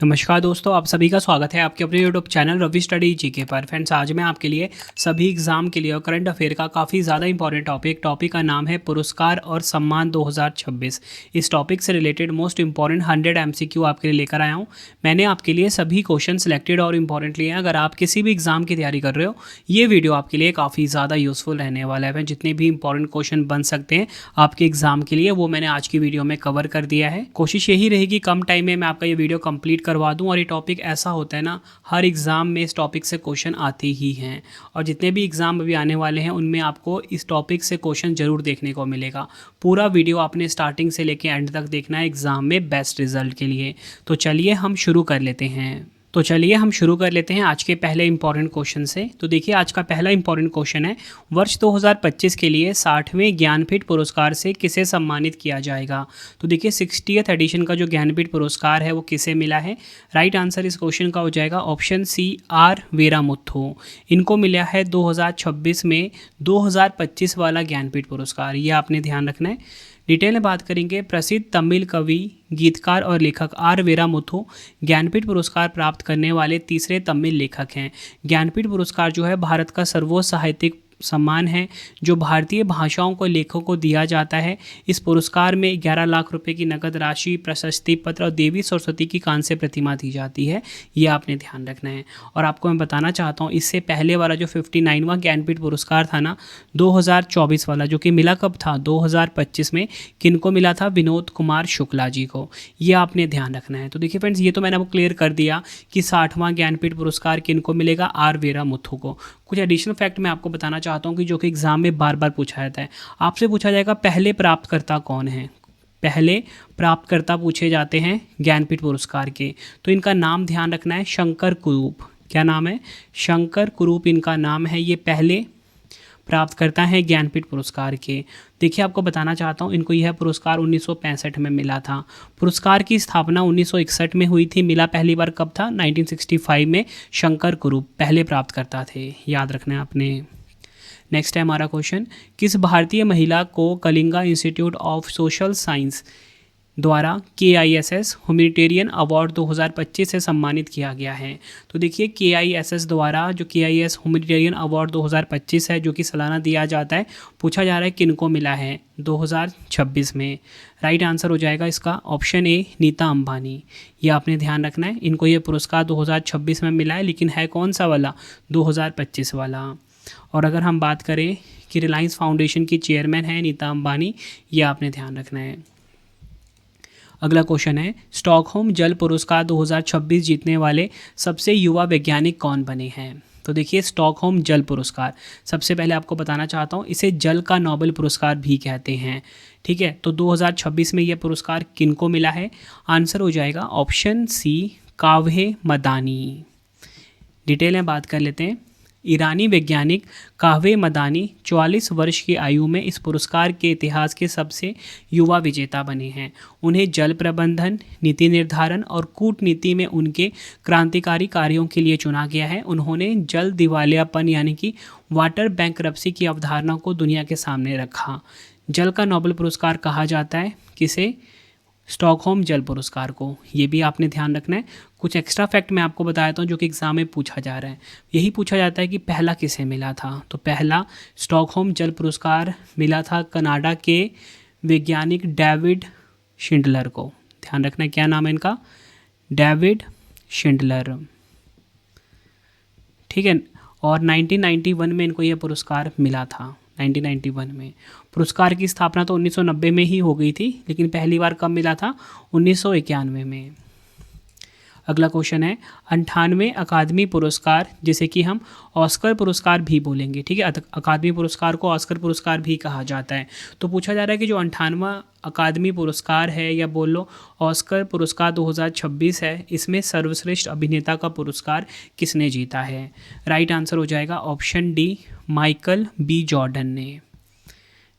नमस्कार दोस्तों, आप सभी का स्वागत है आपके अपने YouTube channel Ravi study GK पर। फ्रेंड्स, आज मैं आपके लिए सभी एग्जाम के लिए और करंट अफेयर का काफ़ी ज़्यादा इंपॉर्टेंट टॉपिक का नाम है पुरस्कार और सम्मान 2026। इस टॉपिक से रिलेटेड मोस्ट इंपॉर्टेंट 100 एमसीक्यू आपके लिए लेकर आया हूँ। मैंने आपके लिए सभी क्वेश्चन सिलेक्टेड और इंपॉर्टेंट लिए हैं। अगर आप किसी भी एग्जाम की तैयारी कर रहे हो, ये वीडियो आपके लिए काफ़ी ज़्यादा यूजफुल रहने वाला है। जितने भी इंपॉर्टेंट क्वेश्चन बन सकते हैं आपके एग्जाम के लिए, वो मैंने आज की वीडियो में कवर कर दिया है। कोशिश यही रहेगी कम टाइम में मैं आपका ये वीडियो कंप्लीट करवा दूं। और ये टॉपिक ऐसा होता है ना, हर एग्ज़ाम में इस टॉपिक से क्वेश्चन आते ही हैं, और जितने भी एग्ज़ाम अभी आने वाले हैं उनमें आपको इस टॉपिक से क्वेश्चन ज़रूर देखने को मिलेगा। पूरा वीडियो आपने स्टार्टिंग से लेकर एंड तक देखना है एग्ज़ाम में बेस्ट रिजल्ट के लिए। तो चलिए हम शुरू कर लेते हैं आज के पहले इंपॉर्टेंट क्वेश्चन से। तो देखिए, आज का पहला इंपॉर्टेंट क्वेश्चन है, वर्ष 2025 के लिए 60वें ज्ञानपीठ पुरस्कार से किसे सम्मानित किया जाएगा। तो देखिए, 60th एडिशन का जो ज्ञानपीठ पुरस्कार है वो किसे मिला है। राइट आंसर इस क्वेश्चन का हो जाएगा ऑप्शन सी, आर वीरामुथु। इनको मिला है 2026 में 2025 वाला ज्ञानपीठ पुरस्कार, ये आपने ध्यान रखना है। डिटेल में बात करेंगे, प्रसिद्ध तमिल कवि, गीतकार और लेखक आर वीरामुथु ज्ञानपीठ पुरस्कार प्राप्त करने वाले तीसरे तमिल लेखक हैं। ज्ञानपीठ पुरस्कार जो है भारत का सर्वोच्च साहित्यिक सम्मान है जो भारतीय भाषाओं को लेखकों को दिया जाता है। इस पुरस्कार में 11 लाख रुपए की नकद राशि, प्रशस्ति पत्र और देवी सरस्वती की कांस्य प्रतिमा दी जाती है। ये आपने ध्यान रखना है। और आपको मैं बताना चाहता हूँ, इससे पहले वाला जो 59वां ज्ञानपीठ पुरस्कार था ना, 2024 वाला, जो कि मिला कब था, 2025 में। किनको मिला था? विनोद कुमार शुक्ला जी को। ये आपने ध्यान रखना है। तो देखिए फ्रेंड्स, ये तो मैंने आपको क्लियर कर दिया कि 60वां ज्ञानपीठ पुरस्कार किनको मिलेगा, आर वीरामुथु को। कुछ एडिशनल फैक्ट मैं आपको बताना चाहता हूँ कि जो कि एग्जाम में बार बार पूछा जाता है। आपसे पूछा जाएगा पहले प्राप्तकर्ता कौन है। पहले प्राप्तकर्ता पूछे जाते हैं ज्ञानपीठ पुरस्कार के, तो इनका नाम ध्यान रखना है, शंकर कुरूप। क्या नाम है? शंकर कुरूप इनका नाम है। ये पहले प्राप्तकर्ता हैं ज्ञानपीठ पुरस्कार के। देखिए, आपको बताना चाहता हूँ, इनको यह पुरस्कार 1965 में मिला था। पुरस्कार की स्थापना 1961 में हुई थी। मिला पहली बार कब था? 1965 में। शंकर कुरूप पहले प्राप्तकर्ता थे, याद रखना है आपने। नेक्स्ट है हमारा क्वेश्चन, किस भारतीय महिला को Kalinga institute of social science द्वारा KISS ह्यूमैनिटेरियन अवार्ड 2025 से सम्मानित किया गया है। तो देखिए, KISS द्वारा जो KIS ह्यूमैनिटेरियन अवार्ड 2025 है, जो कि सालाना दिया जाता है, पूछा जा रहा है किनको मिला है 2026 में। राइट आंसर हो जाएगा इसका ऑप्शन ए, नीता अंबानी। ये आपने ध्यान रखना है, इनको ये पुरस्कार 2026 में मिला है, लेकिन है कौन सा वाला? 2025 वाला। और अगर हम बात करें कि रिलायंस फाउंडेशन की चेयरमैन है नीता अंबानी, ये आपने ध्यान रखना है। अगला क्वेश्चन है, स्टॉकहोम जल पुरस्कार 2026 जीतने वाले सबसे युवा वैज्ञानिक कौन बने हैं। तो देखिए, स्टॉकहोम जल पुरस्कार, सबसे पहले आपको बताना चाहता हूँ, इसे जल का नोबेल पुरस्कार भी कहते हैं। ठीक है, तो 2026 में यह पुरस्कार किनको मिला है? आंसर हो जाएगा ऑप्शन सी, काव्हे मदानी। डिटेल में बात कर लेते हैं। ईरानी वैज्ञानिक काव्हे मदानी 44 वर्ष की आयु में इस पुरस्कार के इतिहास के सबसे युवा विजेता बने हैं। उन्हें जल प्रबंधन, नीति निर्धारण और कूटनीति में उनके क्रांतिकारी कार्यों के लिए चुना गया है। उन्होंने जल दिवालियापन यानी कि वाटर बैंक्रप्सी की अवधारणा को दुनिया के सामने रखा। जल का नोबेल पुरस्कार कहा जाता है किसे? स्टॉकहोम जल पुरस्कार को। ये भी आपने ध्यान रखना है। कुछ एक्स्ट्रा फैक्ट मैं आपको बताता हूँ जो कि एग्जाम में पूछा जा रहा है। यही पूछा जाता है कि पहला किसे मिला था। तो पहला स्टॉकहोम जल पुरस्कार मिला था कनाडा के वैज्ञानिक डेविड शिंडलर को। ध्यान रखना है, क्या नाम है इनका? David Schindler. ठीक है, और 1991 में इनको यह पुरस्कार मिला था। 1991 में। पुरस्कार की स्थापना तो 1990 में ही हो गई थी, लेकिन पहली बार कब मिला था? 1991 में। अगला क्वेश्चन है, 98वें अकादमी पुरस्कार, जिसे कि हम ऑस्कर पुरस्कार भी बोलेंगे। ठीक है, अकादमी पुरस्कार को ऑस्कर पुरस्कार भी कहा जाता है। तो पूछा जा रहा है कि जो 98वां अकादमी पुरस्कार है, या बोल लो ऑस्कर पुरस्कार 2026 है, इसमें सर्वश्रेष्ठ अभिनेता का पुरस्कार किसने जीता है। राइट आंसर हो जाएगा option D, Michael B Jordan ने।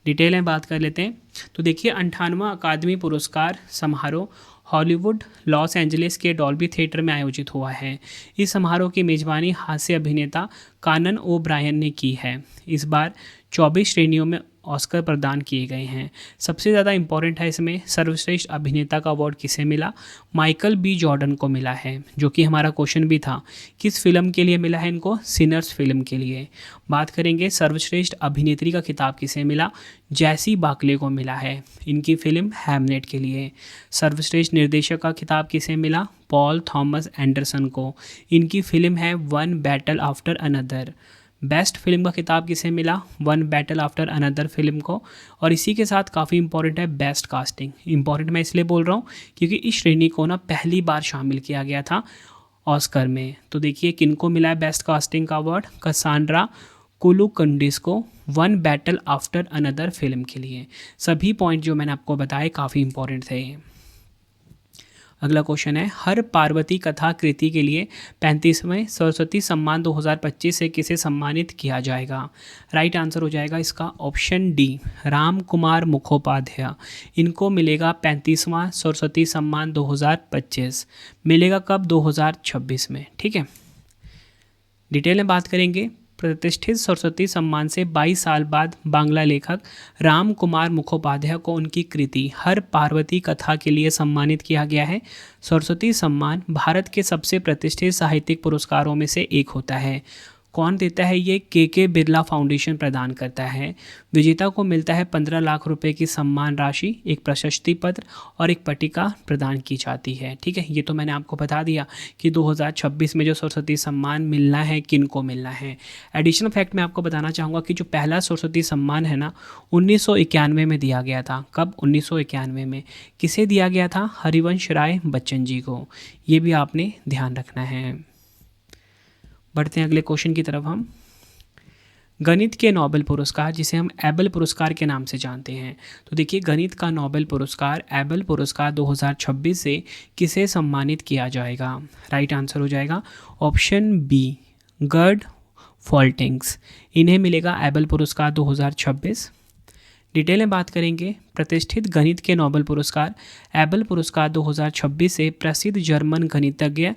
डिटेल में बात कर लेते हैं। तो देखिए, 98वां अकादमी पुरस्कार समारोह हॉलीवुड लॉस एंजलिस के डॉल्बी थिएटर में आयोजित हुआ है। इस समारोह की मेजबानी हास्य अभिनेता कानन ओ ब्रायन ने की है। इस बार 24 श्रेणियों में ऑस्कर प्रदान किए गए हैं। सबसे ज़्यादा इंपॉर्टेंट है इसमें सर्वश्रेष्ठ अभिनेता का अवार्ड किसे मिला, माइकल बी जॉर्डन को मिला है, जो कि हमारा क्वेश्चन भी था। किस फिल्म के लिए मिला है इनको, सिनर्स फिल्म के लिए। बात करेंगे सर्वश्रेष्ठ अभिनेत्री का खिताब किसे मिला, जैसी बाकले को मिला है, इनकी फिल्म हैमलेट के लिए। सर्वश्रेष्ठ निर्देशक का खिताब किसे मिला, पॉल थॉमस एंडरसन को, इनकी फिल्म है one battle after another. Best film का खिताब किसे मिला, one battle after another film को। और इसी के साथ काफ़ी इंपॉर्टेंट है बेस्ट कास्टिंग। इंपॉर्टेंट मैं इसलिए बोल रहा हूँ क्योंकि इस श्रेणी को ना पहली बार शामिल किया गया था ऑस्कर में। तो देखिए किनको मिला है बेस्ट कास्टिंग का अवार्ड, कसांड्रा कुलुकंडिस को one battle after another film के लिए। सभी पॉइंट जो मैंने आपको बताए काफ़ी इंपॉर्टेंट थे। अगला क्वेश्चन है, हर पार्वती कथा कृति के लिए 35वें सरस्वती सम्मान 2025 से किसे सम्मानित किया जाएगा। राइट आंसर हो जाएगा इसका ऑप्शन डी, राम कुमार मुखोपाध्याय। इनको मिलेगा 35वां सरस्वती सम्मान 2025। मिलेगा कब, 2026 में। ठीक है, डिटेल में बात करेंगे। प्रतिष्ठित सरस्वती सम्मान से 22 साल बाद बांग्ला लेखक राम कुमार मुखोपाध्याय को उनकी कृति हर पार्वती कथा के लिए सम्मानित किया गया है। सरस्वती सम्मान भारत के सबसे प्रतिष्ठित साहित्यिक पुरस्कारों में से एक होता है। कौन देता है ये, के बिरला फाउंडेशन प्रदान करता है। विजेता को मिलता है 15 लाख रुपए की सम्मान राशि, एक प्रशस्ति पत्र और एक पट्टिका प्रदान की जाती है। ठीक है, ये तो मैंने आपको बता दिया कि 2026 में जो सरस्वती सम्मान मिलना है किन को मिलना है। एडिशनल फैक्ट मैं आपको बताना चाहूँगा कि जो पहला सरस्वती सम्मान है ना 1991 में दिया गया था। कब, 1991 में। किसे दिया गया था, हरिवंश राय बच्चन जी को। ये भी आपने ध्यान रखना है। बढ़ते हैं अगले क्वेश्चन की तरफ। हम गणित के नोबेल पुरस्कार, जिसे हम एबल पुरस्कार के नाम से जानते हैं, तो देखिए गणित का नोबेल पुरस्कार एबल पुरस्कार 2026 से किसे सम्मानित किया जाएगा। राइट आंसर हो जाएगा ऑप्शन बी, गर्ड फॉल्टिंग्स। इन्हें मिलेगा एबल पुरस्कार 2026। डिटेल में बात करेंगे। प्रतिष्ठित गणित के नोबेल पुरस्कार एबल पुरस्कार 2026 से प्रसिद्ध जर्मन गणितज्ञ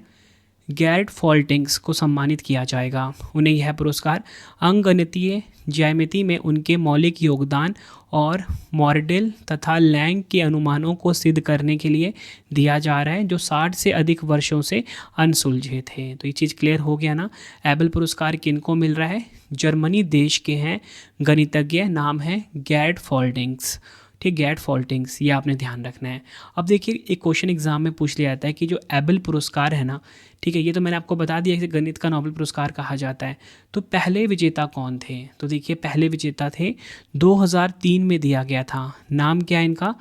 गैर्ड फॉल्टिंग्स को सम्मानित किया जाएगा। उन्हें यह पुरस्कार अंकगणितीय ज्यामिति में उनके मौलिक योगदान और मॉर्डेल तथा लैंग के अनुमानों को सिद्ध करने के लिए दिया जा रहा है, जो 60 से अधिक वर्षों से अनसुलझे थे। तो ये चीज़ क्लियर हो गया ना। एबल पुरस्कार किनको मिल रहा है, जर्मनी देश के हैं गणितज्ञ, नाम है गैर्ड फॉल्टिंग्स। ठीक, गैर्ड फॉल्टिंग्स, ये आपने ध्यान रखना है। अब देखिए एक क्वेश्चन एग्जाम में पूछ लिया जाता है कि जो एबल पुरस्कार है ना, ठीक है, ये तो मैंने आपको बता दिया कि गणित का नोबेल पुरस्कार कहा जाता है। तो पहले विजेता कौन थे, तो देखिए पहले विजेता थे 2003 में दिया गया था। नाम क्या है इनका,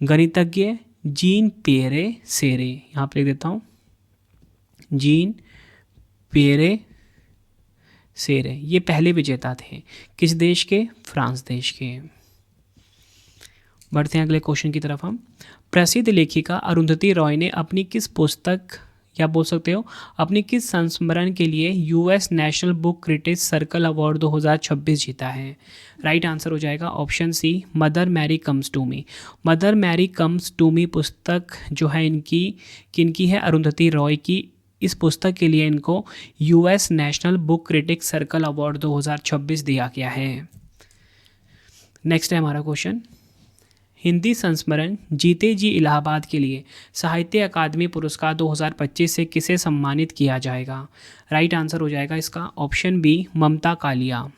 गणितज्ञ जीन पियरे सेरे। यहाँ पर लिख देता हूँ, जीन पियरे सेरे। ये पहले विजेता थे, किस देश के, फ्रांस देश के। बढ़ते हैं अगले क्वेश्चन की तरफ। हम प्रसिद्ध लेखिका अरुंधति रॉय ने अपनी किस पुस्तक या बोल सकते हो अपनी किस संस्मरण के लिए US national book critics circle award 2026 जीता है। राइट आंसर हो जाएगा option C, Mother Mary Comes to Me. Mother Mary Comes to Me पुस्तक जो है इनकी किनकी है, अरुंधति रॉय की। इस पुस्तक के लिए इनको US national book critics circle award 2026 दिया गया है। नेक्स्ट है हमारा क्वेश्चन, हिंदी संस्मरण जीते जी इलाहाबाद के लिए साहित्य अकादमी पुरस्कार 2025 से किसे सम्मानित किया जाएगा। राइट आंसर हो जाएगा इसका ऑप्शन बी, ममता कालिया।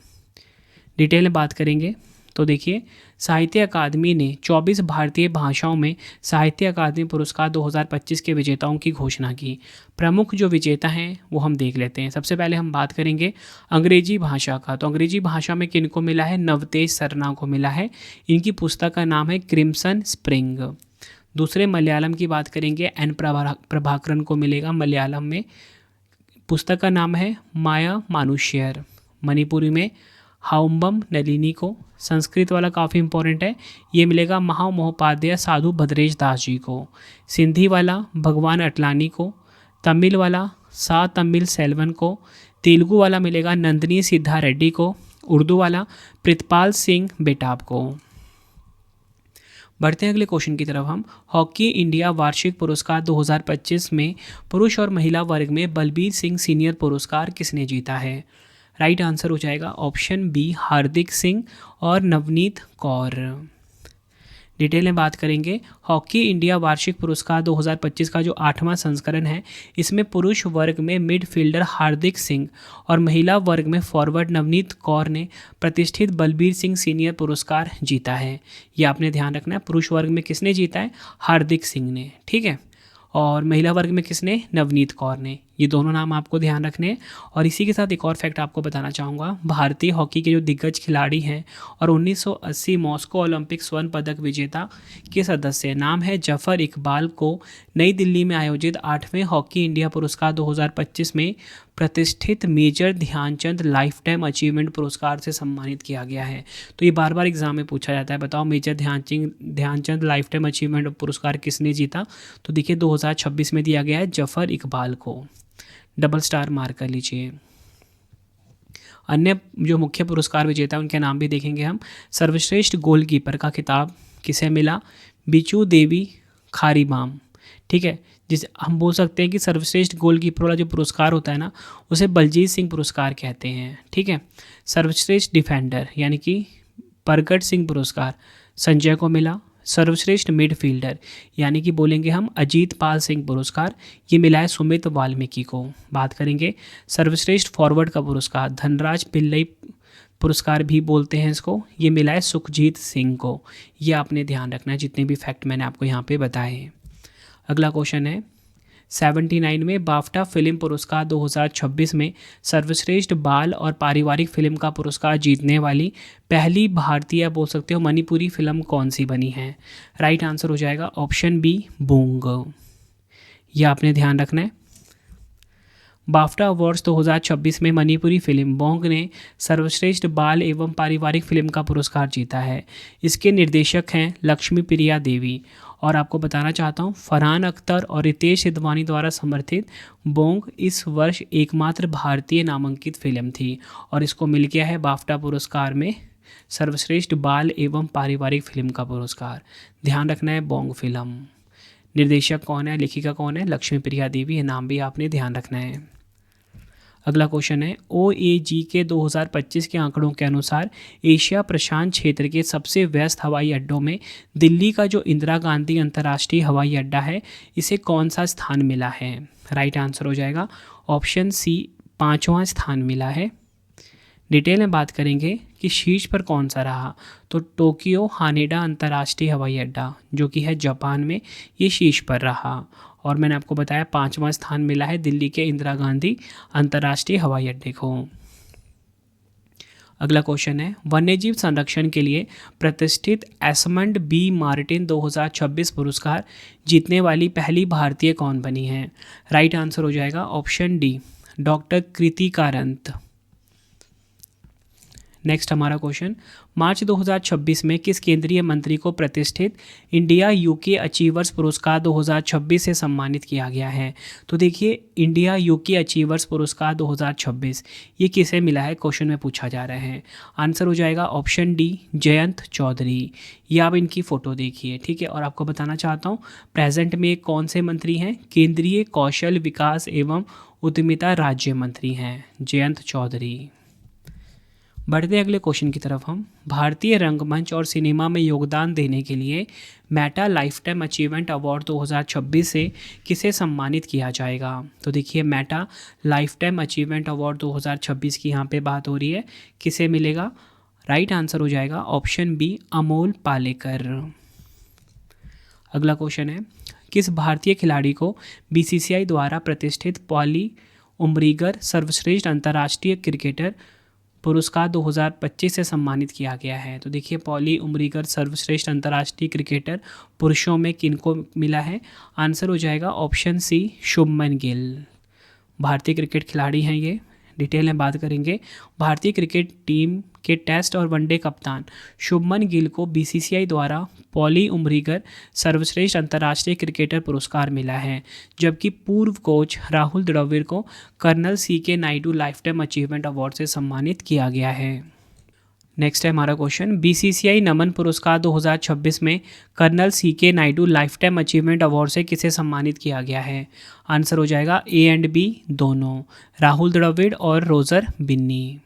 डिटेल में बात करेंगे तो देखिए साहित्य अकादमी ने 24 भारतीय भाषाओं में साहित्य अकादमी पुरस्कार 2025 के विजेताओं की घोषणा की। प्रमुख जो विजेता हैं वो हम देख लेते हैं। सबसे पहले हम बात करेंगे अंग्रेजी भाषा का, तो अंग्रेजी भाषा में किनको मिला है, नवतेज सरना को मिला है। इनकी पुस्तक का नाम है क्रिम्सन स्प्रिंग। दूसरे मलयालम की बात करेंगे, एन प्रभाकरन को मिलेगा मलयालम में। पुस्तक का नाम है माया मानुष्यर। मणिपुरी में हाउम्बम नलिनी को। संस्कृत वाला काफ़ी इंपॉर्टेंट है, ये मिलेगा महामहोपाध्याय साधु भद्रेश दास जी को। सिंधी वाला भगवान अटलानी को। तमिल वाला सा तमिल सेल्वन को। तेलुगु वाला मिलेगा नंदिनी सिद्धा रेड्डी को। उर्दू वाला प्रितपाल सिंह बेटाब को। बढ़ते हैं अगले क्वेश्चन की तरफ। हम हॉकी इंडिया वार्षिक पुरस्कार 2025 में पुरुष और महिला वर्ग में बलबीर सिंह सीनियर पुरस्कार किसने जीता है। राइट आंसर हो जाएगा ऑप्शन बी हार्दिक सिंह और नवनीत कौर। डिटेल में बात करेंगे, हॉकी इंडिया वार्षिक पुरस्कार 2025 का जो 8वां संस्करण है, इसमें पुरुष वर्ग में मिडफील्डर हार्दिक सिंह और महिला वर्ग में फॉरवर्ड नवनीत कौर ने प्रतिष्ठित बलबीर सिंह सीनियर पुरस्कार जीता है। ये आपने ध्यान रखना है, पुरुष वर्ग में किसने जीता है? हार्दिक सिंह ने, ठीक है। और महिला वर्ग में किसने? नवनीत कौर ने। ये दोनों नाम आपको ध्यान रखने हैं। और इसी के साथ एक और फैक्ट आपको बताना चाहूँगा, भारतीय हॉकी के जो दिग्गज खिलाड़ी हैं और 1980 मॉस्को ओलंपिक स्वर्ण पदक विजेता के सदस्य नाम है जफर इकबाल को नई दिल्ली में आयोजित 8वें हॉकी इंडिया पुरस्कार 2025 में प्रतिष्ठित Major Dhyanchand lifetime achievement पुरस्कार से सम्मानित किया गया है। तो ये बार बार एग्जाम में पूछा जाता है, बताओ Major Dhyanchand lifetime achievement पुरस्कार किसने जीता? तो देखिए 2026 में दिया गया है जफर इकबाल को। डबल स्टार मार्क कर लीजिए। अन्य जो मुख्य पुरस्कार विजेता उनके नाम भी देखेंगे हम। सर्वश्रेष्ठ गोलकीपर का खिताब किसे मिला? बिचू देवी खारीबाम, ठीक है। जिसे हम बोल सकते हैं कि सर्वश्रेष्ठ गोलकीपर वाला जो पुरस्कार होता है ना, उसे बलजीत सिंह पुरस्कार कहते हैं, ठीक है। सर्वश्रेष्ठ डिफेंडर यानी कि प्रगट सिंह पुरस्कार संजय को मिला। सर्वश्रेष्ठ मिडफील्डर यानी कि बोलेंगे हम अजीत पाल सिंह पुरस्कार, ये मिला है सुमित वाल्मीकि को। बात करेंगे सर्वश्रेष्ठ फॉरवर्ड का पुरस्कार, धनराज पिल्लई पुरस्कार भी बोलते हैं इसको, ये मिला है सुखजीत सिंह को। ये आपने ध्यान रखना है जितने भी फैक्ट मैंने आपको यहाँ पे बताए हैं। अगला क्वेश्चन है 79 में बाफ्टा फिल्म पुरस्कार 2026 में सर्वश्रेष्ठ बाल और पारिवारिक फिल्म का पुरस्कार जीतने वाली पहली भारतीय बोल सकते हो मणिपुरी फिल्म कौन सी बनी है? राइट आंसर हो जाएगा ऑप्शन बी बूंग। यह आपने ध्यान रखना है। बाफ्टा अवार्ड्स 2026 में मणिपुरी फिल्म बोंग ने सर्वश्रेष्ठ बाल एवं पारिवारिक फिल्म का पुरस्कार जीता है। इसके निर्देशक हैं लक्ष्मी प्रिया देवी। और आपको बताना चाहता हूँ फरहान अख्तर और रितेश सिद्धवानी द्वारा समर्थित बोंग इस वर्ष एकमात्र भारतीय नामांकित फिल्म थी और इसको मिल गया है बाफ्टा पुरस्कार में सर्वश्रेष्ठ बाल एवं पारिवारिक फिल्म का पुरस्कार। ध्यान रखना है बोंग फिल्म। निर्देशक कौन है, लेखिका कौन है? लक्ष्मी प्रिया देवी। ये नाम भी आपने ध्यान रखना है। अगला क्वेश्चन है OAG के 2025 के आंकड़ों के अनुसार एशिया प्रशांत क्षेत्र के सबसे व्यस्त हवाई अड्डों में दिल्ली का जो इंदिरा गांधी अंतर्राष्ट्रीय हवाई अड्डा है, इसे कौन सा स्थान मिला है? राइट आंसर हो जाएगा ऑप्शन सी 5वां स्थान मिला है। डिटेल में बात करेंगे कि शीर्ष पर कौन सा रहा, तो टोक्यो हानेडा अंतर्राष्ट्रीय हवाई अड्डा जो कि है जापान में, ये शीर्ष पर रहा। और मैंने आपको बताया 5वां स्थान मिला है दिल्ली के इंदिरा गांधी अंतर्राष्ट्रीय हवाई अड्डे को। अगला क्वेश्चन है वन्यजीव संरक्षण के लिए प्रतिष्ठित एस्मंड बी मार्टिन 2026 पुरस्कार जीतने वाली पहली भारतीय कौन बनी है? राइट आंसर हो जाएगा ऑप्शन डी डॉक्टर कृति कारंत। नेक्स्ट हमारा क्वेश्चन, मार्च 2026 में किस केंद्रीय मंत्री को प्रतिष्ठित इंडिया यूके अचीवर्स पुरस्कार 2026 से सम्मानित किया गया है? तो देखिए इंडिया यूके अचीवर्स पुरस्कार 2026 ये किसे मिला है, क्वेश्चन में पूछा जा रहा है। आंसर हो जाएगा ऑप्शन डी जयंत चौधरी। ये आप इनकी फ़ोटो देखिए, ठीक है। और आपको बताना चाहता हूँ प्रेजेंट में कौन से मंत्री हैं? केंद्रीय कौशल विकास एवं उद्यमिता राज्य मंत्री हैं जयंत चौधरी। बढ़ते अगले क्वेश्चन की तरफ हम, भारतीय रंगमंच और सिनेमा में योगदान देने के लिए Meta life time achievement award 2026 से किसे सम्मानित किया जाएगा? तो देखिए Meta life time achievement award 2026 की यहाँ पे बात हो रही है, किसे मिलेगा? राइट आंसर हो जाएगा ऑप्शन बी अमोल पालेकर। अगला क्वेश्चन है किस भारतीय खिलाड़ी को BCCI द्वारा प्रतिष्ठित पॉली उमरीगर सर्वश्रेष्ठ अंतर्राष्ट्रीय क्रिकेटर पुरस्कार 2025 से सम्मानित किया गया है? तो देखिए पॉली उमरीगर सर्वश्रेष्ठ अंतर्राष्ट्रीय क्रिकेटर पुरुषों में किनको मिला है? आंसर हो जाएगा ऑप्शन सी शुभमन गिल। भारतीय क्रिकेट खिलाड़ी हैं ये। डिटेल में बात करेंगे, भारतीय क्रिकेट टीम के टेस्ट और वनडे कप्तान शुभमन गिल को BCCI द्वारा पॉली उमरीगर सर्वश्रेष्ठ अंतर्राष्ट्रीय क्रिकेटर पुरस्कार मिला है, जबकि पूर्व कोच राहुल द्रविड़ को Colonel CK Naidu lifetime achievement award से सम्मानित किया गया है। नेक्स्ट है हमारा क्वेश्चन, बीसीसीआई नमन पुरस्कार 2026 में Colonel CK Naidu lifetime achievement award से किसे सम्मानित किया गया है? आंसर हो जाएगा ए एंड बी दोनों, राहुल द्रविड़ और रोजर बिन्नी।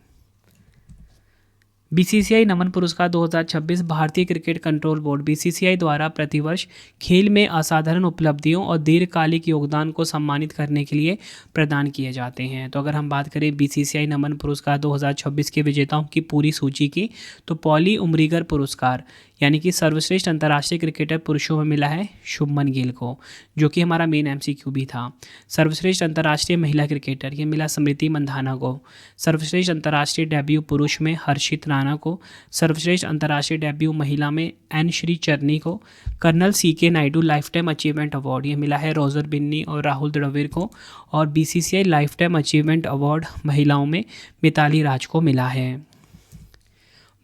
बीसीसीआई नमन पुरस्कार 2026 भारतीय क्रिकेट कंट्रोल बोर्ड बीसीसीआई द्वारा प्रतिवर्ष खेल में असाधारण उपलब्धियों और दीर्घकालिक योगदान को सम्मानित करने के लिए प्रदान किए जाते हैं। तो अगर हम बात करें बीसीसीआई नमन पुरस्कार 2026 के विजेताओं की पूरी सूची की, तो पॉली उमरीगर पुरस्कार यानी कि सर्वश्रेष्ठ अंतर्राष्ट्रीय क्रिकेटर पुरुषों में मिला है शुभमन गिल को, जो कि हमारा मेन एमसीक्यू भी था। सर्वश्रेष्ठ अंतर्राष्ट्रीय महिला क्रिकेटर ये मिला स्मृति मंधाना को। सर्वश्रेष्ठ अंतर्राष्ट्रीय डेब्यू पुरुष में हर्षित राणा को। सर्वश्रेष्ठ अंतर्राष्ट्रीय डेब्यू महिला में एन श्री चरनी को। Colonel CK Naidu lifetime achievement award ये मिला है रोजर बिन्नी और राहुल द्रविड़ को। और BCCI life time achievement award महिलाओं में मिताली राज को मिला है।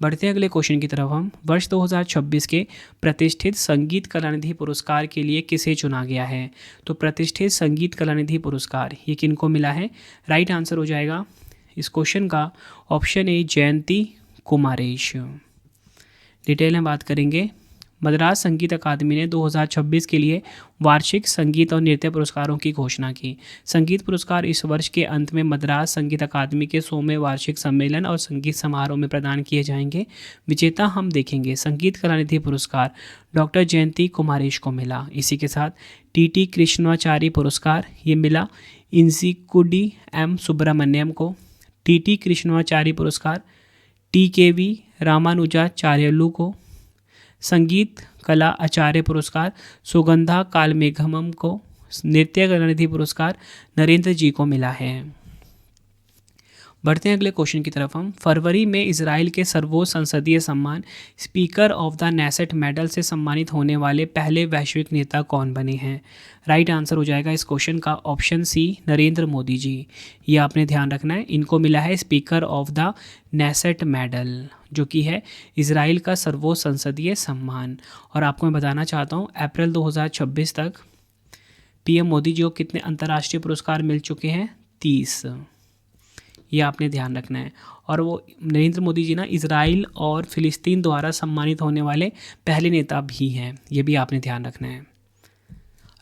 बढ़ते अगले क्वेश्चन की तरफ हम, वर्ष 2026 के प्रतिष्ठित संगीत कलानिधि पुरस्कार के लिए किसे चुना गया है? तो प्रतिष्ठित संगीत कलानिधि पुरस्कार ये किनको मिला है? राइट आंसर हो जाएगा इस क्वेश्चन का ऑप्शन ए जयंती कुमारेश। डिटेल में बात करेंगे, मद्रास संगीत अकादमी ने 2026 के लिए वार्षिक संगीत और नृत्य पुरस्कारों की घोषणा की। संगीत पुरस्कार इस वर्ष के अंत में मद्रास संगीत अकादमी के 100वें वार्षिक सम्मेलन और संगीत समारोह में प्रदान किए जाएंगे। विजेता हम देखेंगे, संगीत कलानिधि पुरस्कार डॉक्टर जयंती कुमारेश को मिला। इसी के साथ टीटी कृष्णाचारी पुरस्कार ये मिला इंसिकुडी एम सुब्रमण्यम को। टीटी कृष्णाचारी पुरस्कार टीकेवी रामानुजाचार्यलू को। संगीत कला आचार्य पुरस्कार सुगंधा कालमेघमम को। नृत्य कलानिधि पुरस्कार नरेंद्र जी को मिला है। बढ़ते हैं अगले क्वेश्चन की तरफ हम, फरवरी में इजराइल के सर्वोच्च संसदीय सम्मान speaker of the Knesset medal से सम्मानित होने वाले पहले वैश्विक नेता कौन बने हैं? राइट आंसर हो जाएगा इस क्वेश्चन का ऑप्शन सी नरेंद्र मोदी जी। ये आपने ध्यान रखना है, इनको मिला है speaker of the Knesset medal, जो कि है इजराइल का सर्वोच्च संसदीय सम्मान। और आपको मैं बताना चाहता हूँ अप्रैल 2026 तक पीएम मोदी जी को कितने अंतर्राष्ट्रीय पुरस्कार मिल चुके हैं? 30। ये आपने ध्यान रखना है। और वो नरेंद्र मोदी जी ना इजराइल और फिलिस्तीन द्वारा सम्मानित होने वाले पहले नेता भी हैं, ये भी आपने ध्यान रखना है।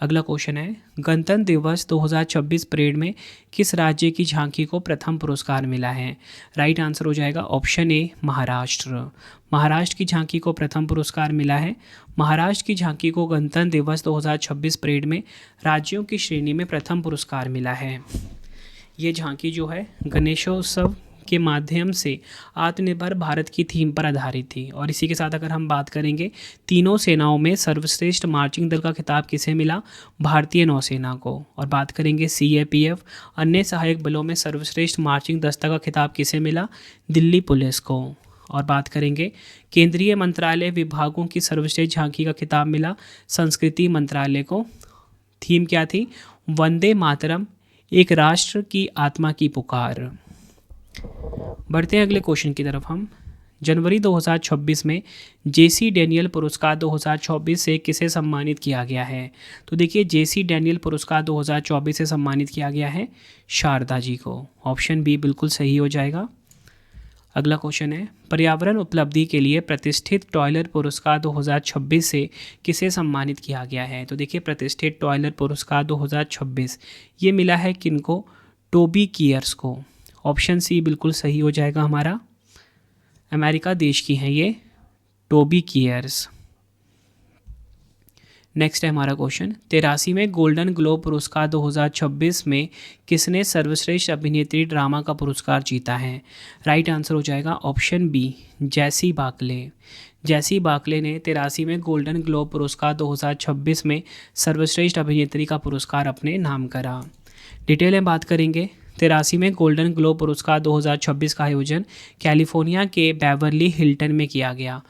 अगला क्वेश्चन है, गणतंत्र दिवस 2026 परेड में किस राज्य की झांकी को प्रथम पुरस्कार मिला है? राइट आंसर हो जाएगा ऑप्शन ए महाराष्ट्र। महाराष्ट्र की झांकी को प्रथम पुरस्कार मिला है। महाराष्ट्र की झांकी को गणतंत्र दिवस 2026 परेड में राज्यों की श्रेणी में प्रथम पुरस्कार मिला है। ये झांकी जो है गणेशोत्सव के माध्यम से आत्मनिर्भर भारत की थीम पर आधारित थी। और इसी के साथ अगर हम बात करेंगे, तीनों सेनाओं में सर्वश्रेष्ठ मार्चिंग दल का खिताब किसे मिला? भारतीय नौसेना को। और बात करेंगे सीएपीएफ अन्य सहायक बलों में सर्वश्रेष्ठ मार्चिंग दस्ता का खिताब किसे मिला? दिल्ली पुलिस को। और बात करेंगे केंद्रीय मंत्रालय विभागों की सर्वश्रेष्ठ झांकी का खिताब मिला संस्कृति मंत्रालय को। थीम क्या थी? वंदे मातरम, एक राष्ट्र की आत्मा की पुकार। बढ़ते हैं अगले क्वेश्चन की तरफ हम, जनवरी 2026 में जेसी डैनियल पुरस्कार 2024 से किसे सम्मानित किया गया है? तो देखिए जेसी डैनियल पुरस्कार 2024 से सम्मानित किया गया है शारदा जी को। ऑप्शन बी बिल्कुल सही हो जाएगा। अगला क्वेश्चन है, पर्यावरण उपलब्धि के लिए प्रतिष्ठित टॉयलर पुरस्कार 2026 से किसे सम्मानित किया गया है? तो देखिए प्रतिष्ठित टॉयलर पुरस्कार 2026 ये मिला है किनको? टोबी कियर्स को। ऑप्शन सी बिल्कुल सही हो जाएगा हमारा। अमेरिका देश की हैं ये टोबी कियर्स। नेक्स्ट है हमारा क्वेश्चन, 83वें गोल्डन ग्लोब पुरस्कार 2026 में किसने सर्वश्रेष्ठ अभिनेत्री ड्रामा का पुरस्कार जीता है? राइट आंसर हो जाएगा ऑप्शन बी जैसी बाकले। जैसी बाकले ने 83वें गोल्डन ग्लोब पुरस्कार 2026 में सर्वश्रेष्ठ अभिनेत्री का पुरस्कार अपने नाम करा। डिटेल में बात करेंगे, 83वें गोल्डन ग्लोब पुरस्कार 2026 का आयोजन कैलिफोर्निया के बेवर्ली हिल्टन में किया गया।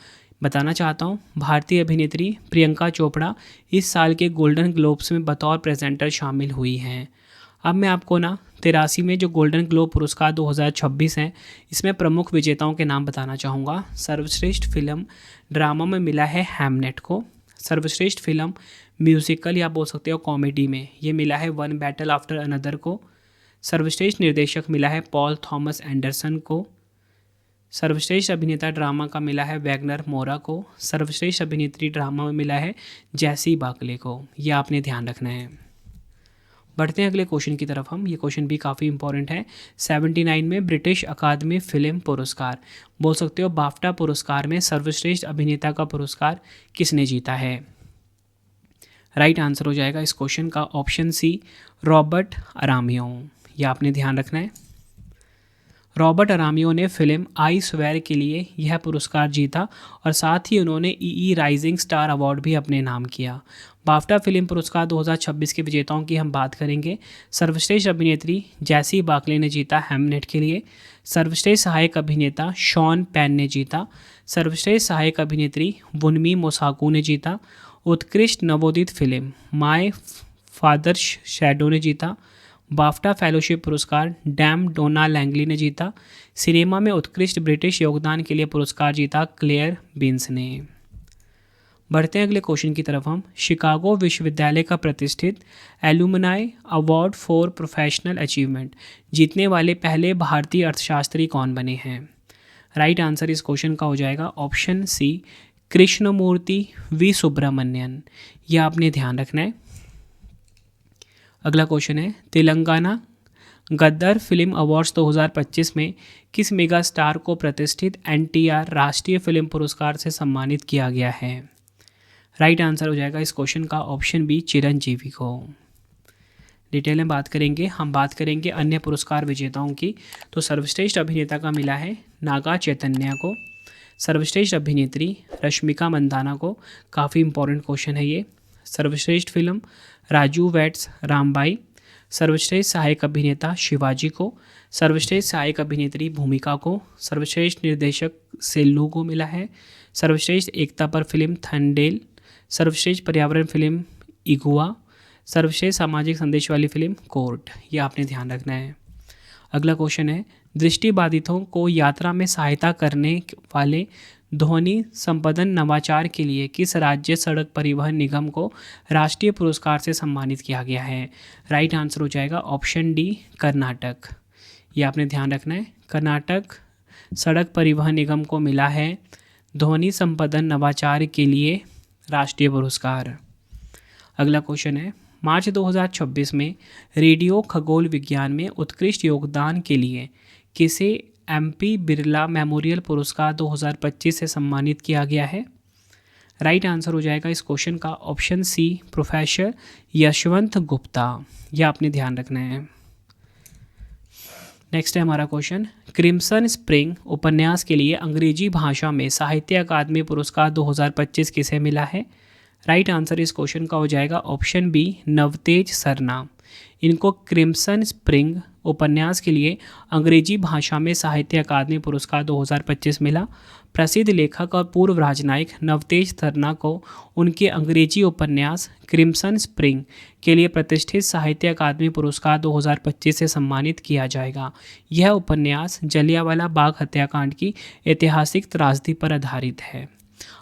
बताना चाहता हूँ भारतीय अभिनेत्री प्रियंका चोपड़ा इस साल के गोल्डन ग्लोब्स में बतौर प्रेजेंटर शामिल हुई हैं। अब मैं आपको ना 83वें जो गोल्डन ग्लोब पुरस्कार 2026 हैं इसमें प्रमुख विजेताओं के नाम बताना चाहूँगा। सर्वश्रेष्ठ फिल्म ड्रामा में मिला है हैमनेट को। सर्वश्रेष्ठ फिल्म म्यूजिकल या बोल सकते हो कॉमेडी में ये मिला है वन बैटल आफ्टर अनदर को। सर्वश्रेष्ठ निर्देशक मिला है पॉल थॉमस एंडरसन को। सर्वश्रेष्ठ अभिनेता ड्रामा का मिला है वैगनर मोरा को। सर्वश्रेष्ठ अभिनेत्री ड्रामा में मिला है जैसी बाकले को। यह आपने ध्यान रखना है। बढ़ते हैं अगले क्वेश्चन की तरफ हम। ये क्वेश्चन भी काफ़ी इंपॉर्टेंट है। 79 में ब्रिटिश अकादमी फिल्म पुरस्कार, बोल सकते हो बाफ्टा पुरस्कार में सर्वश्रेष्ठ अभिनेता का पुरस्कार किसने जीता है? राइट आंसर हो जाएगा इस क्वेश्चन का ऑप्शन सी, रॉबर्ट अरामियो। यह आपने ध्यान रखना है। रॉबर्ट अरामियो ने फिल्म आई स्वेयर के लिए यह पुरस्कार जीता और साथ ही उन्होंने ईई राइजिंग स्टार अवार्ड भी अपने नाम किया। बाफ्टा फिल्म पुरस्कार 2026 के विजेताओं की हम बात करेंगे। सर्वश्रेष्ठ अभिनेत्री जैसी बाकले ने जीता हैमलेट के लिए। सर्वश्रेष्ठ सहायक अभिनेता शॉन पेन ने जीता। सर्वश्रेष्ठ सहायक अभिनेत्री वुनमी मोसाकू ने जीता। उत्कृष्ट नवोदित फिल्म माय फादर्स शैडो ने जीता। बाफ्टा फेलोशिप पुरस्कार डैम डोना लैंगली ने जीता। सिनेमा में उत्कृष्ट ब्रिटिश योगदान के लिए पुरस्कार जीता क्लेयर बिन्स ने। बढ़ते हैं अगले क्वेश्चन की तरफ हम। शिकागो विश्वविद्यालय का प्रतिष्ठित alumni award for professional achievement जीतने वाले पहले भारतीय अर्थशास्त्री कौन बने हैं? राइट आंसर इस क्वेश्चन का हो जाएगा option C, Krishnamurthy V Subramanian. यह आपने ध्यान रखना है। अगला क्वेश्चन है, तेलंगाना गद्दर फिल्म अवार्ड्स 2025 में किस मेगा स्टार को प्रतिष्ठित एनटीआर राष्ट्रीय फिल्म पुरस्कार से सम्मानित किया गया है? राइट आंसर हो जाएगा इस क्वेश्चन का ऑप्शन बी, चिरंजीवी को। डिटेल में बात करेंगे, हम बात करेंगे अन्य पुरस्कार विजेताओं की। तो सर्वश्रेष्ठ अभिनेता का मिला है नागा चैतन्या को। सर्वश्रेष्ठ अभिनेत्री रश्मिका मंदाना को। काफ़ी इंपॉर्टेंट क्वेश्चन है ये। सर्वश्रेष्ठ फिल्म राजू वेट्स रामबाई। सर्वश्रेष्ठ सहायक अभिनेता शिवाजी को। सर्वश्रेष्ठ सहायक अभिनेत्री भूमिका को। सर्वश्रेष्ठ निर्देशक सेल्लू को मिला है। सर्वश्रेष्ठ एकता पर फिल्म थंडेल। सर्वश्रेष्ठ पर्यावरण फिल्म इगुआ। सर्वश्रेष्ठ सामाजिक संदेश वाली फिल्म कोर्ट। ये आपने ध्यान रखना है। अगला क्वेश्चन है, दृष्टिबाधितों को यात्रा में सहायता करने वाले ध्वनि संपदन नवाचार के लिए किस राज्य सड़क परिवहन निगम को राष्ट्रीय पुरस्कार से सम्मानित किया गया है? राइट आंसर हो जाएगा ऑप्शन डी, कर्नाटक। ये आपने ध्यान रखना है। कर्नाटक सड़क परिवहन निगम को मिला है ध्वनि संपदन नवाचार के लिए राष्ट्रीय पुरस्कार। अगला क्वेश्चन है, मार्च 2026 में रेडियो खगोल विज्ञान में उत्कृष्ट योगदान के लिए किसे एमपी बिरला मेमोरियल पुरस्कार 2025 से सम्मानित किया गया है? राइट आंसर हो जाएगा इस क्वेश्चन का option C, professor Yashwant Gupta. यह आपने ध्यान रखना है। नेक्स्ट है हमारा क्वेश्चन, क्रिम्सन स्प्रिंग उपन्यास के लिए अंग्रेजी भाषा में साहित्य अकादमी पुरस्कार 2025 किसे मिला है? राइट आंसर इस क्वेश्चन का हो जाएगा ऑप्शन बी, नवतेज सरना। इनको क्रिम्सन स्प्रिंग उपन्यास के लिए अंग्रेजी भाषा में साहित्य अकादमी पुरस्कार 2025 मिला। प्रसिद्ध लेखक और पूर्व राजनयिक नवतेज सरना को उनके अंग्रेजी उपन्यास क्रिम्सन स्प्रिंग के लिए प्रतिष्ठित साहित्य अकादमी पुरस्कार 2025 से सम्मानित किया जाएगा। यह उपन्यास जलियांवाला बाग हत्याकांड की ऐतिहासिक त्रासदी पर आधारित है।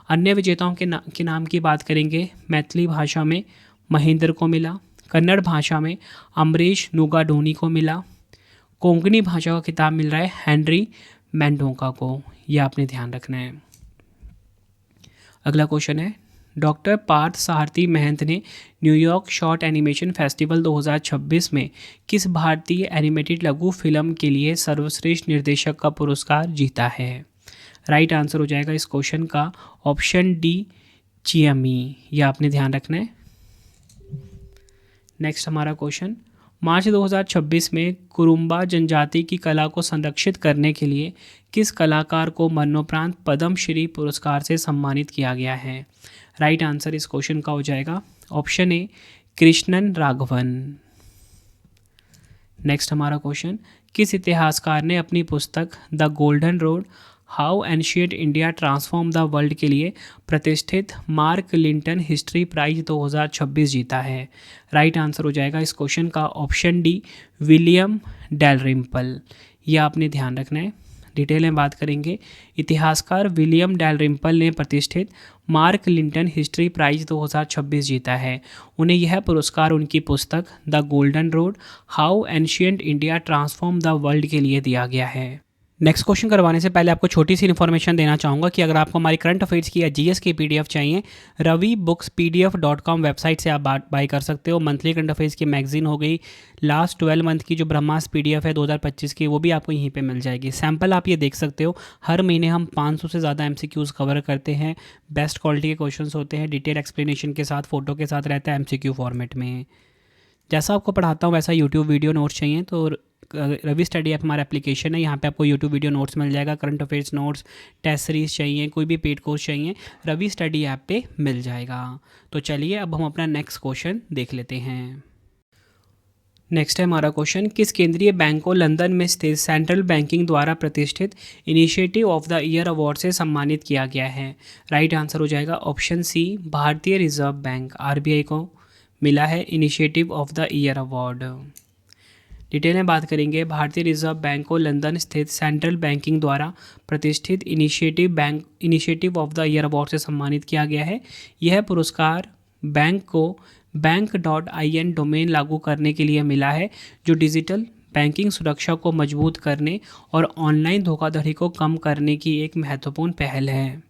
अन्य विजेताओं के नाम की बात करेंगे। मैथिली भाषा में महेंद्र को मिला। कन्नड़ भाषा में अमरीश नुगाडोनी को मिला। कोंकणी भाषा का खिताब मिल रहा है हेनरी मेंडोका को। यह आपने ध्यान रखना है। अगला क्वेश्चन है, डॉक्टर पार्थ सारथी महंत ने न्यूयॉर्क शॉर्ट एनिमेशन फेस्टिवल 2026 में किस भारतीय एनिमेटेड लघु फिल्म के लिए सर्वश्रेष्ठ निर्देशक का पुरस्कार जीता है? राइट आंसर हो जाएगा इस क्वेश्चन का ऑप्शन डी, चियमी। यह आपने ध्यान रखना है। नेक्स्ट हमारा क्वेश्चन, मार्च 2026 में कुरुम्बा जनजाति की कला को संरक्षित करने के लिए किस कलाकार को मरणोपरांत पद्मश्री पुरस्कार से सम्मानित किया गया है? राइट आंसर इस क्वेश्चन का हो जाएगा option A, Krishnan Raghavan. Next हमारा क्वेश्चन, किस इतिहासकार ने अपनी पुस्तक the golden road how ancient India transform the world के लिए प्रतिष्ठित मार्क लिंटन हिस्ट्री प्राइज 2026 जीता है? राइट आंसर हो जाएगा इस क्वेश्चन का ऑप्शन डी, विलियम डैलरिम्पल। यह आपने ध्यान रखना है। डिटेल में बात करेंगे। इतिहासकार विलियम डैलरिम्पल ने प्रतिष्ठित मार्क लिंटन हिस्ट्री प्राइज 2026 जीता है। उन्हें यह पुरस्कार उनकी पुस्तक the golden road how ancient India transform the world के लिए दिया गया है। नेक्स्ट क्वेश्चन करवाने से पहले आपको छोटी सी इन्फॉर्मेशन देना चाहूँगा कि अगर आपको हमारी करंट अफेयर्स की या जीएस की पीडीएफ चाहिए, ravibooks.pdf.com वेबसाइट से आप बाय कर सकते हो। मंथली करंट अफेयर्स की मैगजीन हो गई, लास्ट 12 मंथ की जो ब्रह्मास पीडीएफ है 2025 की, वो भी आपको यहीं पे मिल जाएगी। सैम्पल आप ये देख सकते हो, हर महीने हम 500 से ज़्यादा एमसीक्यूज़ कवर करते हैं। बेस्ट क्वालिटी के क्वेश्चन होते हैं, डिटेल एक्सप्लेनेशन के साथ, फोटो के साथ रहता है, एमसीक्यू फॉर्मेट में। जैसा आपको पढ़ाता हूँ वैसा यूट्यूब वीडियो नोट्स चाहिए तो रवि स्टडी ऐप हमारा एप्लीकेशन है, यहाँ पे आपको यूट्यूब वीडियो नोट्स मिल जाएगा। Current affairs notes, test series चाहिए, कोई भी पेड कोर्स चाहिए, रवि स्टडी ऐप पे मिल जाएगा। तो चलिए अब हम अपना नेक्स्ट क्वेश्चन देख लेते हैं। नेक्स्ट है हमारा क्वेश्चन, किस केंद्रीय बैंक को लंदन में स्थित सेंट्रल बैंकिंग द्वारा प्रतिष्ठित initiative of the year award से सम्मानित किया गया है? राइट आंसर हो जाएगा ऑप्शन सी, भारतीय रिजर्व बैंक, आरबीआई को मिला है initiative of the year award. Detail में बात करेंगे, भारतीय रिजर्व बैंक को लंदन स्थित सेंट्रल बैंकिंग द्वारा प्रतिष्ठित initiative of the year award से सम्मानित किया गया है। यह पुरस्कार बैंक को बैंक.in डोमेन लागू करने के लिए मिला है, जो डिजिटल बैंकिंग सुरक्षा को मजबूत करने और ऑनलाइन धोखाधड़ी को कम करने की एक महत्वपूर्ण पहल है।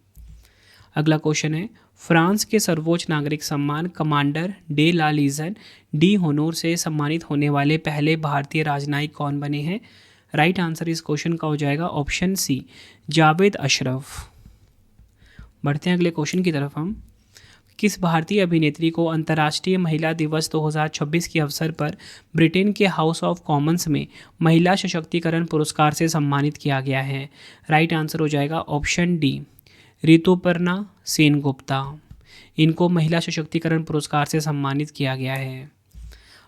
अगला क्वेश्चन है, फ्रांस के सर्वोच्च नागरिक सम्मान commander de la legion d' honneur से सम्मानित होने वाले पहले भारतीय राजनयिक कौन बने हैं? राइट आंसर इस क्वेश्चन का हो जाएगा ऑप्शन सी, जावेद अशरफ। बढ़ते हैं अगले क्वेश्चन की तरफ हम। किस भारतीय अभिनेत्री को अंतर्राष्ट्रीय महिला दिवस 2026 के अवसर पर ब्रिटेन के हाउस ऑफ कॉमन्स में महिला सशक्तिकरण पुरस्कार से सम्मानित किया गया है? राइट आंसर हो जाएगा ऑप्शन डी, ऋतुपर्णा सेनगुप्ता। इनको महिला सशक्तिकरण पुरस्कार से सम्मानित किया गया है।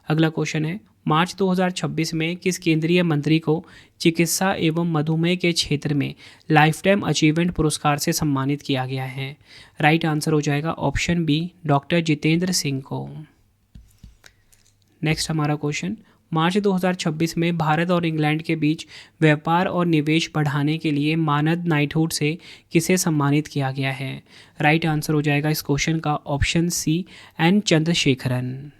अगला क्वेश्चन है, मार्च 2026 में किस केंद्रीय मंत्री को चिकित्सा एवं मधुमेह के क्षेत्र में लाइफ टाइम अचीवमेंट पुरस्कार से सम्मानित किया गया है? राइट आंसर हो जाएगा option B, doctor Jitendra Singh को। नेक्स्ट हमारा क्वेश्चन, मार्च 2026 में भारत और इंग्लैंड के बीच व्यापार और निवेश बढ़ाने के लिए मानद नाइटहुड से किसे सम्मानित किया गया है? राइट आंसर हो जाएगा इस क्वेश्चन का ऑप्शन सी, एन चंद्रशेखरन।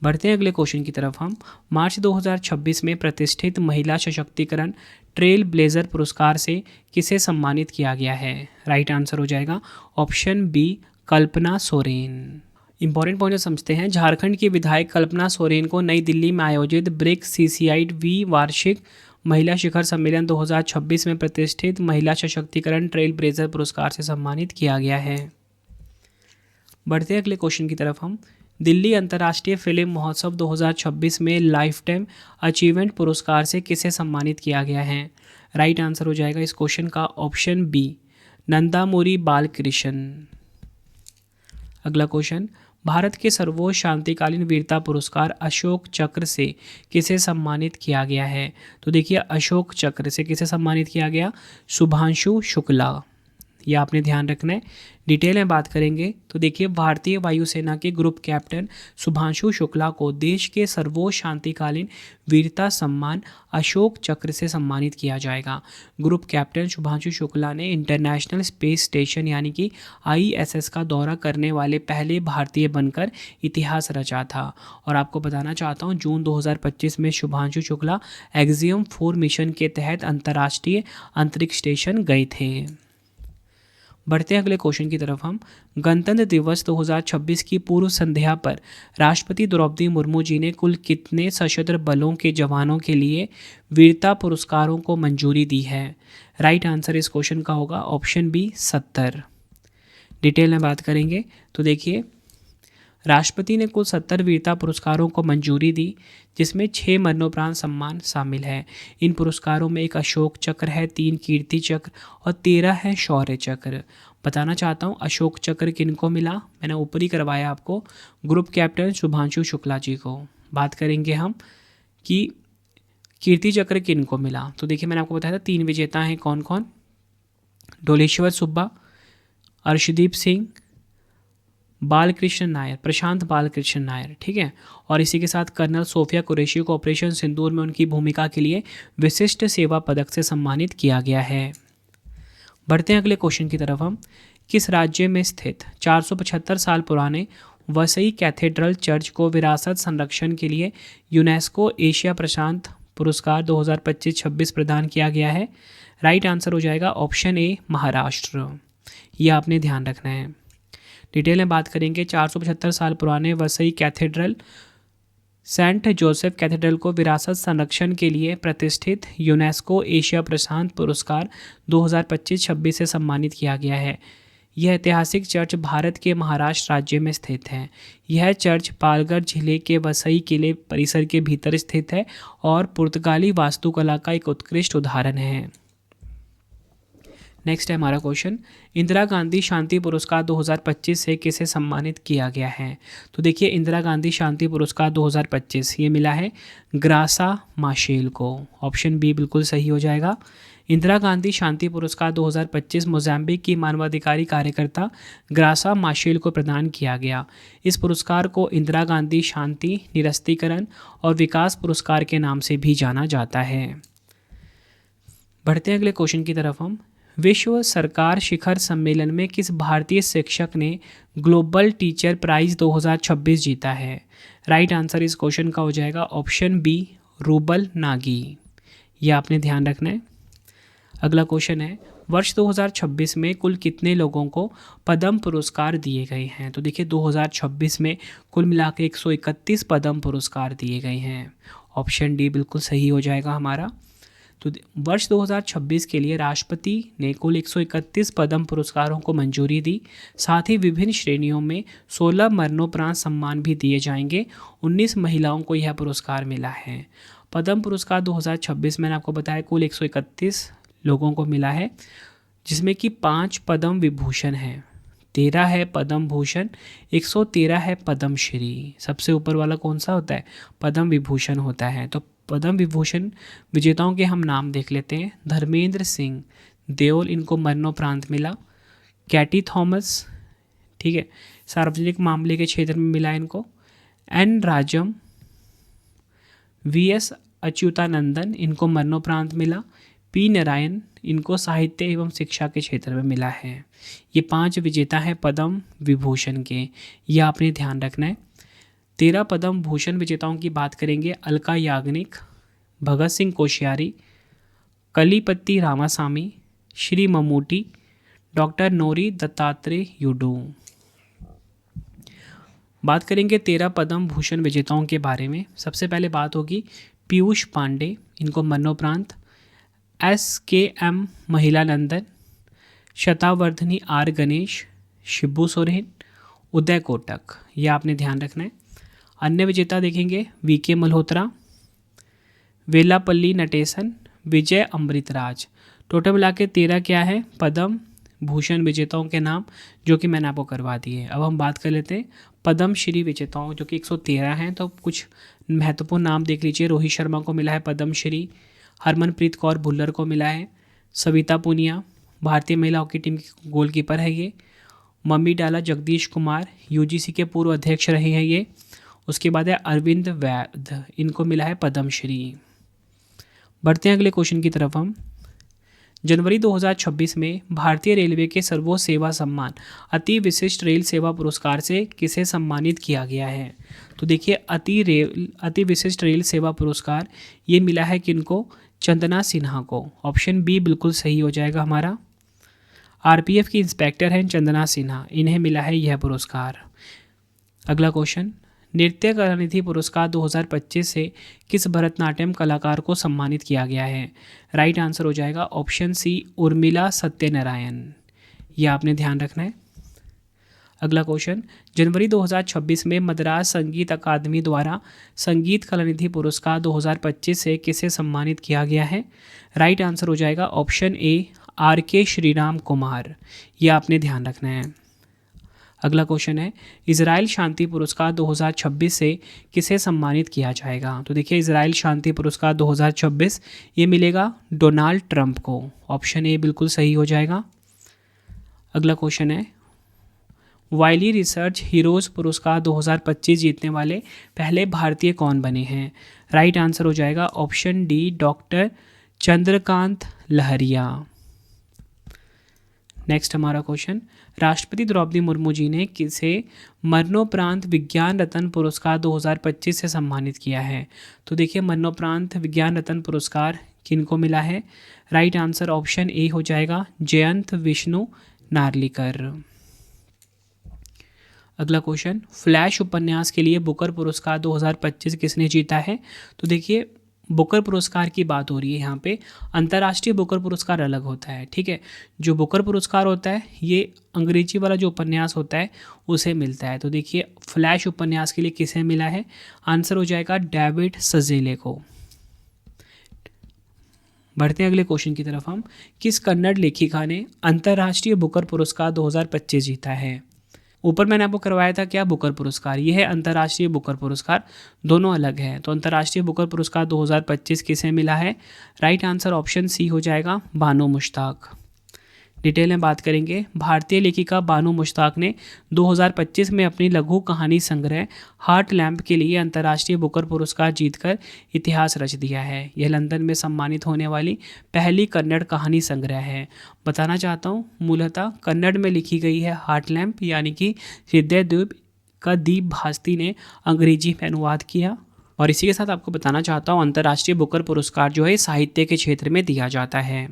बढ़ते हैं अगले क्वेश्चन की तरफ हम। मार्च 2026 में प्रतिष्ठित महिला सशक्तिकरण ट्रेल ब्लेजर पुरस्कार से किसे सम्मानित किया गया है? राइट आंसर हो जाएगा option B, Kalpana Soren. Important point समझते हैं, झारखंड की विधायक कल्पना सोरेन को नई दिल्ली में आयोजित ब्रिक्स सीसीआई वी वार्षिक महिला शिखर सम्मेलन 2026 में प्रतिष्ठित महिला सशक्तिकरण ट्रेल ब्लेजर पुरस्कार से सम्मानित किया गया है। बढ़ते हैं अगले क्वेश्चन की तरफ हम। दिल्ली अंतर्राष्ट्रीय फिल्म महोत्सव 2026 में लाइफ टाइम अचीवमेंट पुरस्कार से किसे सम्मानित किया गया है? राइट आंसर हो जाएगा इस क्वेश्चन का ऑप्शन बी, नंदामुरी बालकृष्ण। अगला क्वेश्चन, भारत के सर्वोच्च शांतिकालीन वीरता पुरस्कार अशोक चक्र से किसे सम्मानित किया गया है? तो देखिए, अशोक चक्र से किसे सम्मानित किया गया? शुभांशु शुक्ला। ये आपने ध्यान रखना है। डिटेल में बात करेंगे तो देखिए, भारतीय वायुसेना के ग्रुप कैप्टन शुभांशु शुक्ला को देश के सर्वोच्च शांतिकालीन वीरता सम्मान अशोक चक्र से सम्मानित किया जाएगा। ग्रुप कैप्टन शुभांशु शुक्ला ने इंटरनेशनल स्पेस स्टेशन यानी कि ISS का दौरा करने वाले पहले भारतीय बनकर इतिहास रचा था। और आपको बताना चाहता हूँ, जून 2025 में शुभांशु शुक्ला एक्सियम 4 मिशन के तहत अंतर्राष्ट्रीय अंतरिक्ष स्टेशन गए थे। बढ़ते हैं अगले क्वेश्चन की तरफ हम। गणतंत्र दिवस 2026 की पूर्व संध्या पर राष्ट्रपति द्रौपदी मुर्मू जी ने कुल कितने सशस्त्र बलों के जवानों के लिए वीरता पुरस्कारों को मंजूरी दी है? राइट आंसर इस क्वेश्चन का होगा ऑप्शन बी, 70। डिटेल में बात करेंगे तो देखिए, राष्ट्रपति ने कुल 70 वीरता पुरस्कारों को मंजूरी दी, जिसमें 6 मरणोपरांत सम्मान शामिल है। इन पुरस्कारों में एक अशोक चक्र है, 3 कीर्ति चक्र और 13 है शौर्य चक्र। बताना चाहता हूँ अशोक चक्र किनको मिला, मैंने ऊपर ही करवाया आपको, ग्रुप कैप्टन शुभांशु शुक्ला जी को। बात करेंगे हम कि कीर्ति चक्र किनको मिला, तो देखिए मैंने आपको बताया था 3 विजेता हैं कौन कौन, डोलेश्वर सुब्बा, अर्शदीप सिंह, बालकृष्ण नायर, प्रशांत बालकृष्ण नायर, ठीक है। और इसी के साथ कर्नल सोफिया कुरैशी को ऑपरेशन सिंदूर में उनकी भूमिका के लिए विशिष्ट सेवा पदक से सम्मानित किया गया है। बढ़ते हैं अगले क्वेश्चन की तरफ हम। किस राज्य में स्थित 475 साल पुराने वसई कैथेड्रल चर्च को विरासत संरक्षण के लिए यूनेस्को एशिया प्रशांत पुरस्कार 2025-26 प्रदान किया गया है? राइट आंसर हो जाएगा ऑप्शन ए महाराष्ट्र। ये आपने ध्यान रखना है। डिटेल में बात करेंगे। 475 साल पुराने Vasai cathedral saint Joseph cathedral को विरासत संरक्षण के लिए प्रतिष्ठित यूनेस्को एशिया प्रशांत पुरस्कार 2025-26 से सम्मानित किया गया है। यह ऐतिहासिक चर्च भारत के महाराष्ट्र राज्य में स्थित है। यह चर्च पालघर जिले के वसई किले परिसर के भीतर स्थित है और पुर्तगाली वास्तुकला का एक उत्कृष्ट उदाहरण है। नेक्स्ट है हमारा क्वेश्चन, इंदिरा गांधी शांति पुरस्कार 2025 से किसे सम्मानित किया गया है? तो देखिए, इंदिरा गांधी शांति पुरस्कार 2025 ये मिला है ग्रासा माशेल को। ऑप्शन बी बिल्कुल सही हो जाएगा। इंदिरा गांधी शांति पुरस्कार 2025 मोजाम्बिक की मानवाधिकारी कार्यकर्ता ग्रासा माशेल को प्रदान किया गया। इस पुरस्कार को इंदिरा गांधी शांति, निरस्तीकरण और विकास पुरस्कार के नाम से भी जाना जाता है। बढ़ते हैं अगले क्वेश्चन की तरफ हम। विश्व सरकार शिखर सम्मेलन में किस भारतीय शिक्षक ने ग्लोबल टीचर प्राइज 2026 जीता है? राइट आंसर इस क्वेश्चन का हो जाएगा ऑप्शन बी रूबल नागी। यह आपने ध्यान रखना है। अगला क्वेश्चन है, वर्ष 2026 में कुल कितने लोगों को पद्म पुरस्कार दिए गए हैं? तो देखिए, 2026 में कुल मिलाकर 131 पद्म पुरस्कार दिए गए हैं। ऑप्शन डी बिल्कुल सही हो जाएगा हमारा। तो वर्ष 2026 के लिए राष्ट्रपति ने कुल 131 पद्म पुरस्कारों को मंजूरी दी। साथ ही विभिन्न श्रेणियों में 16 मरणोपरांत सम्मान भी दिए जाएंगे। 19 महिलाओं को यह पुरस्कार मिला है। पद्म पुरस्कार 2026 मैंने आपको बताया कुल 131 लोगों को मिला है, जिसमें कि 5 पद्म विभूषण हैं, 13 है पद्म भूषण, 113 है पद्म श्री। सबसे ऊपर वाला कौन सा होता है? पद्म विभूषण होता है। तो पद्म विभूषण विजेताओं के हम नाम देख लेते हैं। धर्मेंद्र सिंह देओल, इनको मरणोपरांत मिला। कैटी थॉमस, ठीक है, सार्वजनिक मामले के क्षेत्र में मिला इनको। एन राजम, वी.एस. अच्युतानंदन, इनको मरणोपरांत मिला। पी नारायण, इनको साहित्य एवं शिक्षा के क्षेत्र में मिला है। ये 5 विजेता हैं पद्म विभूषण के, यह आपने ध्यान रखना है। 13 पद्म भूषण विजेताओं की बात करेंगे। Alka Yagnik, Bhagat Singh Koshyari, कलीपति Ramasamy, Shri Mammootty, doctor Norrie Dattatreya युडू। बात करेंगे 13 पद्म भूषण विजेताओं के बारे में। सबसे पहले बात होगी पीयूष पांडे, इनको मरणोपरांत। SKM महिलानंदन, शतावर्धनी आर गणेश, शिबू सोरेन, उदय कोटक, यह आपने ध्यान रखना है। अन्य विजेता देखेंगे VK मल्होत्रा, वेलापल्ली नटेसन, विजय अमृतराज। टोटल मिला के 13 क्या है पद्म भूषण विजेताओं के नाम, जो कि मैंने आपको करवा दिए। अब हम बात कर लेते हैं पद्म श्री विजेताओं, जो कि 113 हैं। तो कुछ महत्वपूर्ण नाम देख लीजिए। रोहित शर्मा को मिला है पद्म श्री, हरमनप्रीत कौर भुल्लर को मिला है, सविता पुनिया भारतीय महिला हॉकी टीम की गोलकीपर है ये। मम्मी डाला जगदीश कुमार UGC के पूर्व अध्यक्ष रहे हैं ये। उसके बाद है अरविंद वैद, इनको मिला है पद्मश्री। बढ़ते हैं अगले क्वेश्चन की तरफ हम। जनवरी 2026 में भारतीय रेलवे के सर्वोच्च सेवा सम्मान अति विशिष्ट रेल सेवा पुरस्कार से किसे सम्मानित किया गया है? तो देखिए, अति विशिष्ट रेल सेवा पुरस्कार ये मिला है किनको? चंदना सिन्हा को। ऑप्शन बी बिल्कुल सही हो जाएगा हमारा। RPF की इंस्पेक्टर हैं चंदना सिन्हा, इन्हें मिला है यह पुरस्कार। अगला क्वेश्चन, नृत्य कलानिधि पुरस्कार 2025 से किस भरतनाट्यम कलाकार को सम्मानित किया गया है? राइट आंसर हो जाएगा ऑप्शन सी उर्मिला सत्यनारायण, यह आपने ध्यान रखना है। अगला क्वेश्चन, जनवरी 2026 में मद्रास संगीत अकादमी द्वारा संगीत कलानिधि पुरस्कार 2025 से किसे सम्मानित किया गया है? राइट आंसर हो जाएगा option A RK Shriram Kumar, यह आपने ध्यान रखना है। अगला क्वेश्चन है, इजराइल शांति पुरस्कार 2026 से किसे सम्मानित किया जाएगा? तो देखिए, इजराइल शांति पुरस्कार 2026 ये मिलेगा डोनाल्ड ट्रंप को। ऑप्शन ए बिल्कुल सही हो जाएगा। अगला क्वेश्चन है, वाइली रिसर्च हीरोज पुरस्कार 2025 जीतने वाले पहले भारतीय कौन बने हैं? राइट आंसर हो जाएगा ऑप्शन डी डॉक्टर चंद्रकांत लहरिया। नेक्स्ट हमारा क्वेश्चन, राष्ट्रपति द्रौपदी मुर्मू जी ने किसे मरणोपरांत विज्ञान रत्न पुरस्कार 2025 से सम्मानित किया है? तो देखिए मरणोपरांत विज्ञान रत्न पुरस्कार किनको मिला है? राइट आंसर ऑप्शन ए हो जाएगा जयंत विष्णु नार्लिकर। अगला क्वेश्चन, फ्लैश उपन्यास के लिए बुकर पुरस्कार 2025 किसने जीता है? तो देखिए बुकर पुरस्कार की बात हो रही है यहाँ पे, अंतर्राष्ट्रीय बुकर पुरस्कार अलग होता है, ठीक है। जो बुकर पुरस्कार होता है ये अंग्रेजी वाला जो उपन्यास होता है उसे मिलता है। तो देखिए फ्लैश उपन्यास के लिए किसे मिला है? आंसर हो जाएगा डेविड सजेले को। बढ़ते हैं अगले क्वेश्चन की तरफ हम, किस कन्नड़ लेखिका ने अंतर्राष्ट्रीय बुकर पुरस्कार 2025 जीता है? ऊपर मैंने आपको करवाया था क्या बुकर पुरस्कार, ये है अंतर्राष्ट्रीय बुकर पुरस्कार, दोनों अलग हैं। तो अंतर्राष्ट्रीय बुकर पुरस्कार 2025 किसे मिला है? राइट आंसर ऑप्शन सी हो जाएगा बानो मुश्ताक। डिटेल में बात करेंगे, भारतीय लेखिका बानो मुश्ताक ने 2025 में अपनी लघु कहानी संग्रह हार्ट लैम्प के लिए अंतर्राष्ट्रीय बुकर पुरस्कार जीतकर इतिहास रच दिया है। यह लंदन में सम्मानित होने वाली पहली कन्नड़ कहानी संग्रह है। बताना चाहता हूँ मूलतः कन्नड़ में लिखी गई है हार्ट लैम्प, यानी कि हृदय द्वीप का दीप भास्ती ने अंग्रेजी में अनुवाद किया। और इसी के साथ आपको बताना चाहता हूँ अंतर्राष्ट्रीय बुकर पुरस्कार जो है साहित्य के क्षेत्र में दिया जाता है।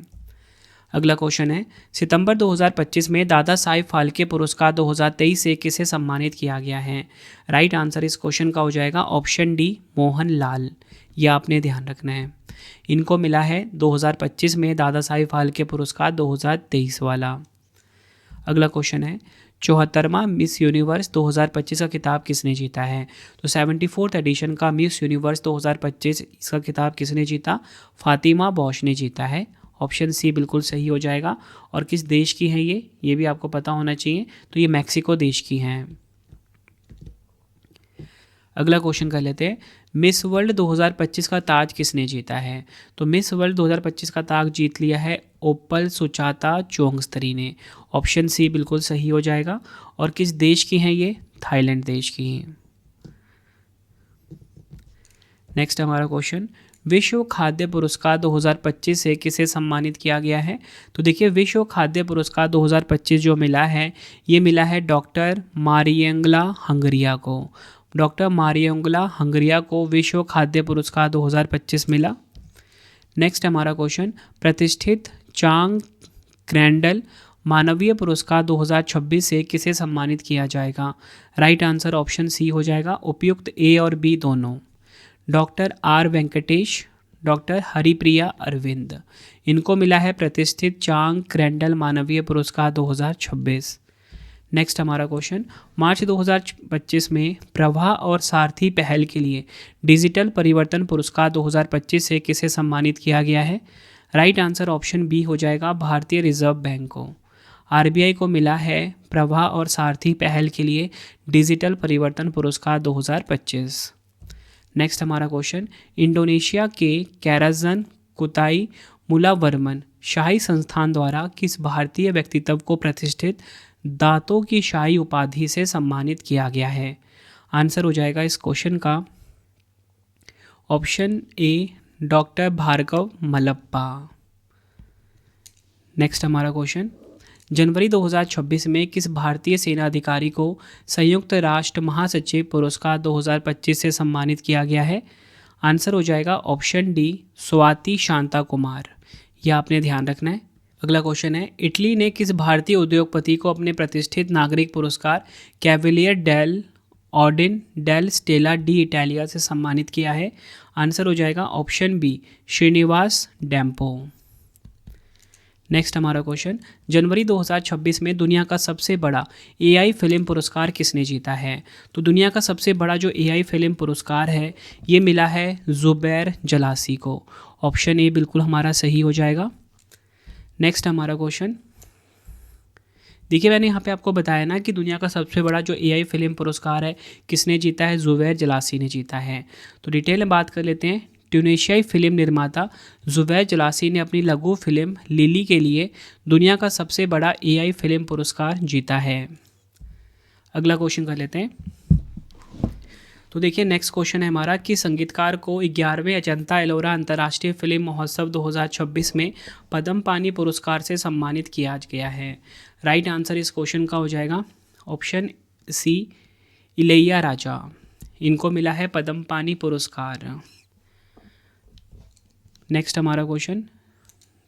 अगला क्वेश्चन है, सितंबर 2025 में दादा साहिब फाल्के पुरस्कार 2023 से किसे सम्मानित किया गया है? राइट आंसर इस क्वेश्चन का हो जाएगा ऑप्शन डी मोहन लाल। यह आपने ध्यान रखना है, इनको मिला है 2025 में दादा साहिब फाल्के पुरस्कार 2023 वाला। अगला क्वेश्चन है, 74वां मिस यूनिवर्स 2025 का खिताब किसने जीता है? तो 74th एडिशन का मिस यूनिवर्स 2025 इसका खिताब किसने जीता? फातिमा बॉश ने जीता है। ऑप्शन सी बिल्कुल सही हो जाएगा। और किस देश की है ये भी आपको पता होना चाहिए। तो ये मैक्सिको देश की हैं। अगला क्वेश्चन कर लेते हैं, मिस वर्ल्ड 2025 का ताज किसने जीता है? तो मिस वर्ल्ड 2025 का ताज जीत लिया है ओप्पल सुचाता चोंगस्तरी ने। ऑप्शन सी बिल्कुल सही हो जाएगा। और किस देश की हैं ये? थाईलैंड देश की हैं। नेक्स्ट हमारा क्वेश्चन, विश्व खाद्य पुरस्कार 2025 से किसे सम्मानित किया गया है? तो देखिए विश्व खाद्य पुरस्कार 2025 जो मिला है ये मिला है डॉक्टर मारियंगला हंगरिया को। डॉक्टर मारियंगला हंगरिया को विश्व खाद्य पुरस्कार 2025 मिला। नेक्स्ट हमारा क्वेश्चन, प्रतिष्ठित चांग क्रैंडल मानवीय पुरस्कार 2026 से किसे सम्मानित किया जाएगा? राइट आंसर ऑप्शन सी हो जाएगा, उपयुक्त ए और बी दोनों। Doctor R Venkatesh, doctor Haripriya Aravind, इनको मिला है प्रतिष्ठित चांग क्रैंडल मानवीय पुरस्कार 2026। नेक्स्ट हमारा क्वेश्चन, मार्च 2025 में प्रवाह और सारथी पहल के लिए डिजिटल परिवर्तन पुरस्कार 2025 से किसे सम्मानित किया गया है? राइट आंसर ऑप्शन बी हो जाएगा, भारतीय रिजर्व बैंक को। आरबीआई को मिला है प्रवाह और सारथी पहल के लिए डिजिटल परिवर्तन पुरस्कार 2025। नेक्स्ट हमारा क्वेश्चन, इंडोनेशिया के कैराजन कुताई मुलावर्मन शाही संस्थान द्वारा किस भारतीय व्यक्तित्व को प्रतिष्ठित दांतों की शाही उपाधि से सम्मानित किया गया है? आंसर हो जाएगा इस क्वेश्चन का option A, doctor Bhargav Malappa. Next हमारा क्वेश्चन, जनवरी 2026 में किस भारतीय सेना अधिकारी को संयुक्त राष्ट्र महासचिव पुरस्कार 2025 से सम्मानित किया गया है? आंसर हो जाएगा ऑप्शन डी, स्वाति शांता कुमार। यह आपने ध्यान रखना है। अगला क्वेश्चन है, इटली ने किस भारतीय उद्योगपति को अपने प्रतिष्ठित नागरिक पुरस्कार Cavaliere dell Ordine della Stella di Italia से सम्मानित किया है? आंसर हो जाएगा option B, Srinivas Dempo. Next हमारा क्वेश्चन, जनवरी 2026 में दुनिया का सबसे बड़ा एआई फिल्म पुरस्कार किसने जीता है? तो दुनिया का सबसे बड़ा जो एआई फिल्म पुरस्कार है ये मिला है जुबैर जलासी को। ऑप्शन ए बिल्कुल हमारा सही हो जाएगा। नेक्स्ट हमारा क्वेश्चन, देखिए मैंने यहाँ पे आपको बताया ना कि दुनिया का सबसे बड़ा जो एआई फिल्म पुरस्कार है किसने जीता है? जुबैर जलासी ने जीता है। तो डिटेल में बात कर लेते हैं। ट्यूनीशियाई फिल्म निर्माता जुबैर जलासी ने अपनी लघु फिल्म लिली के लिए दुनिया का सबसे बड़ा एआई फिल्म पुरस्कार जीता है। अगला क्वेश्चन कर लेते हैं। तो देखिए नेक्स्ट क्वेश्चन है हमारा कि संगीतकार को 11वें अजंता एलोरा अंतर्राष्ट्रीय फिल्म महोत्सव 2026 में पद्म पानी पुरस्कार से सम्मानित किया गया है। राइट आंसर इस क्वेश्चन का हो जाएगा ऑप्शन सी, इलैया राजा। इनको मिला है पद्म पानी पुरस्कार। नेक्स्ट हमारा क्वेश्चन,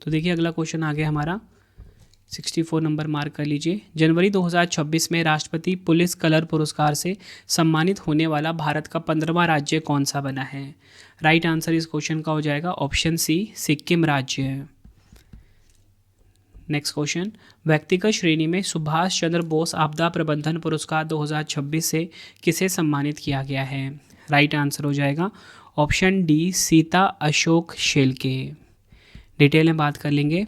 तो देखिए अगला क्वेश्चन आ गया हमारा 64 नंबर मार्क कर लीजिए। जनवरी 2026 में राष्ट्रपति पुलिस कलर पुरस्कार से सम्मानित होने वाला भारत का 15वां राज्य कौन सा बना है? राइट आंसर इस क्वेश्चन का हो जाएगा ऑप्शन सी, सिक्किम राज्य। नेक्स्ट क्वेश्चन, व्यक्तिगत श्रेणी में सुभाष चंद्र बोस आपदा प्रबंधन पुरस्कार 2026 से किसे सम्मानित किया गया है? राइट आंसर हो जाएगा option D, Sita Ashok Shelke. Detail में बात कर लेंगे।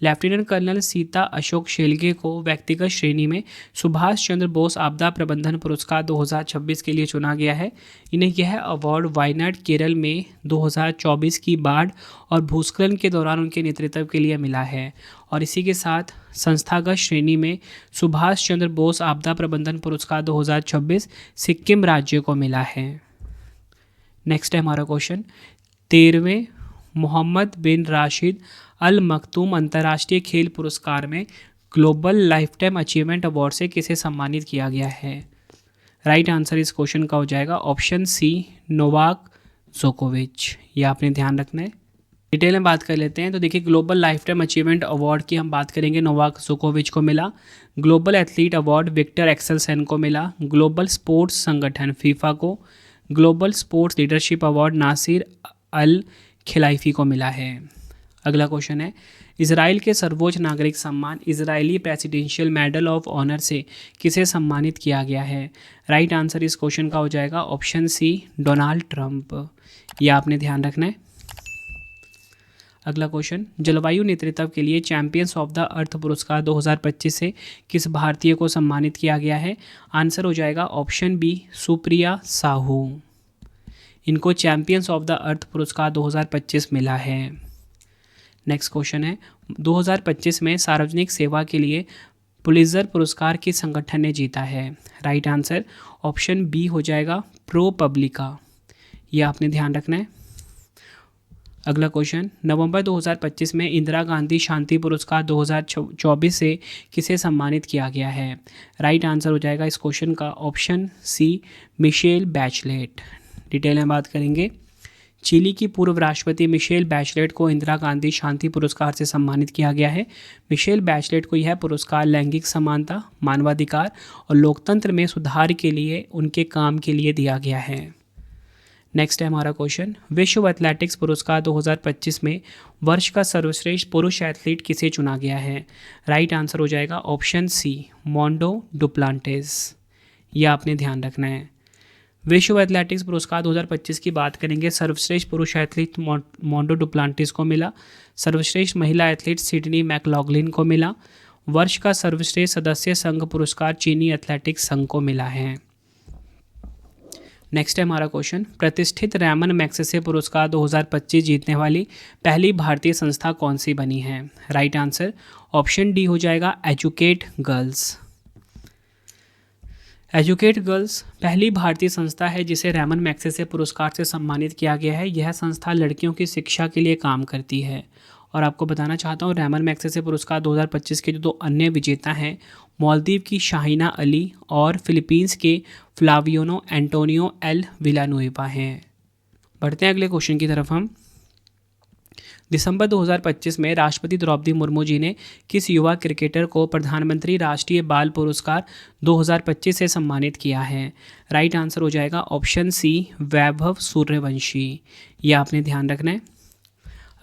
लेफ्टिनेंट कर्नल सीता अशोक शेल्के को व्यक्तिगत श्रेणी में सुभाष चंद्र बोस आपदा प्रबंधन पुरस्कार 2026 के लिए चुना गया है। इन्हें यह अवार्ड वायनाड केरल में 2024 की बाढ़ और भूस्खलन के दौरान उनके नेतृत्व के लिए मिला है। और इसी के साथ संस्थागत श्रेणी में सुभाष चंद्र बोस आपदा प्रबंधन पुरस्कार 2026 सिक्किम राज्य को मिला है। नेक्स्ट है हमारा क्वेश्चन, 13वें मोहम्मद बिन राशिद अल मखतूम अंतर्राष्ट्रीय खेल पुरस्कार में global lifetime achievement award से किसे सम्मानित किया गया है? राइट आंसर इस क्वेश्चन का हो जाएगा ऑप्शन सी, नोवाक जोकोविच। ये आपने ध्यान रखना है। डिटेल में बात कर लेते हैं। तो देखिए global lifetime achievement award की हम बात करेंगे, नोवाक जोकोविच को मिला। Global athlete award Viktor Axelsen को मिला। ग्लोबल स्पोर्ट्स संगठन फीफा को। Global sports leadership award Nasser Al Khelaifi को मिला है। अगला क्वेश्चन है, इजराइल के सर्वोच्च नागरिक सम्मान Israeli presidential medal of honour से किसे सम्मानित किया गया है? राइट आंसर इस क्वेश्चन का हो जाएगा ऑप्शन सी, डोनाल्ड ट्रंप। यह आपने ध्यान रखना है। अगला क्वेश्चन, जलवायु नेतृत्व के लिए चैंपियंस ऑफ द अर्थ पुरस्कार 2025 से किस भारतीय को सम्मानित किया गया है? आंसर हो जाएगा ऑप्शन बी, सुप्रिया साहू। इनको चैंपियंस ऑफ द अर्थ पुरस्कार 2025 मिला है। नेक्स्ट क्वेश्चन है, 2025 में सार्वजनिक सेवा के लिए पुलित्जर पुरस्कार किस संगठन ने जीता है? राइट आंसर ऑप्शन बी हो जाएगा, प्रो पब्लिका। यह आपने ध्यान रखना है। अगला क्वेश्चन, नवंबर 2025 में इंदिरा गांधी शांति पुरस्कार 2024 से किसे सम्मानित किया गया है? राइट आंसर हो जाएगा इस क्वेश्चन का option C, Michelle Bachelet. Detail में बात करेंगे। चिली की पूर्व राष्ट्रपति मिशेल बैचलेट को इंदिरा गांधी शांति पुरस्कार से सम्मानित किया गया है। मिशेल बैचलेट को यह पुरस्कार लैंगिक समानता, मानवाधिकार और लोकतंत्र में सुधार के लिए उनके काम के लिए दिया गया है। नेक्स्ट है हमारा क्वेश्चन, विश्व एथलेटिक्स पुरस्कार 2025 में वर्ष का सर्वश्रेष्ठ पुरुष एथलीट किसे चुना गया है? राइट आंसर हो जाएगा ऑप्शन सी, मोंडो डुप्लांटिस। यह आपने ध्यान रखना है। विश्व एथलेटिक्स पुरस्कार 2025 की बात करेंगे। सर्वश्रेष्ठ पुरुष एथलीट मोंडो डुप्लांटिस को मिला। सर्वश्रेष्ठ महिला एथलीट सिडनी मैकलॉगलिन को मिला। वर्ष का सर्वश्रेष्ठ सदस्य संघ पुरस्कार चीनी एथलेटिक्स संघ को मिला है। नेक्स्ट है हमारा क्वेश्चन, प्रतिष्ठित रैमन मैग्सेसे पुरस्कार 2025 जीतने वाली पहली भारतीय संस्था कौन सी बनी है? राइट आंसर ऑप्शन डी हो जाएगा, एजुकेट गर्ल्स। एजुकेट गर्ल्स पहली भारतीय संस्था है जिसे रैमन मैग्सेसे पुरस्कार से सम्मानित किया गया है। यह संस्था लड़कियों की शिक्षा के लिए काम करती है। और आपको बताना चाहता हूँ, रैमन मैग्सेसे पुरस्कार 2025 के जो दो अन्य विजेता हैं, मालदीव की शाहिना अली और फिलीपींस के फ्लावियानो एंटोनियो एल विलानुएवा हैं। बढ़ते हैं अगले क्वेश्चन की तरफ हम। दिसंबर 2025 में राष्ट्रपति द्रौपदी मुर्मू जी ने किस युवा क्रिकेटर को प्रधानमंत्री राष्ट्रीय बाल पुरस्कार 2025 से सम्मानित किया है? राइट आंसर हो जाएगा ऑप्शन सी, वैभव सूर्यवंशी। ये आपने ध्यान रखना है।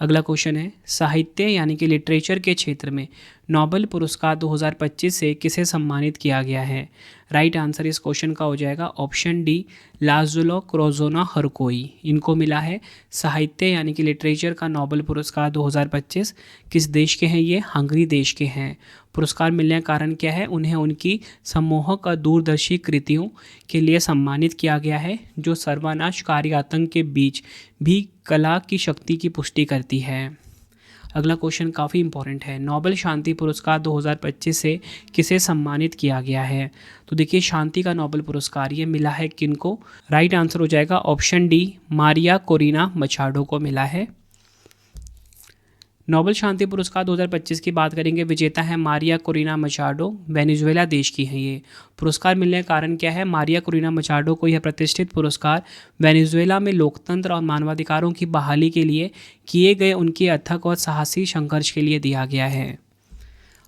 अगला क्वेश्चन है, साहित्य यानी कि लिटरेचर के क्षेत्र में नोबेल पुरस्कार 2025 से किसे सम्मानित किया गया है? राइट आंसर इस क्वेश्चन का हो जाएगा ऑप्शन डी, लाज़लो क्रोज़ोना हरकोई। इनको मिला है साहित्य यानी कि लिटरेचर का नोबेल पुरस्कार 2025। किस देश के हैं ये? हंगरी देश के हैं। पुरस्कार मिलने का कारण क्या है? उन्हें उनकी सम्मोहक और दूरदर्शी कृतियों के लिए सम्मानित किया गया है, जो सर्वनाशकारी आतंक के बीच भी कला की शक्ति की पुष्टि करती है। अगला क्वेश्चन काफ़ी इंपॉर्टेंट है, नोबेल शांति पुरस्कार 2025 से किसे सम्मानित किया गया है। तो देखिए शांति का नोबेल पुरस्कार ये मिला है किनको। राइट आंसर हो जाएगा option D, Maria Corina Machado को मिला है। नोबेल शांति पुरस्कार 2025 की बात करेंगे, विजेता है मारिया कोरिना मचाडो, वेनेजुएला देश की हैं ये। पुरस्कार मिलने का कारण क्या है, मारिया कोरिना मचाडो को यह प्रतिष्ठित पुरस्कार वेनेजुएला में लोकतंत्र और मानवाधिकारों की बहाली के लिए किए गए उनके अथक और साहसी संघर्ष के लिए दिया गया है।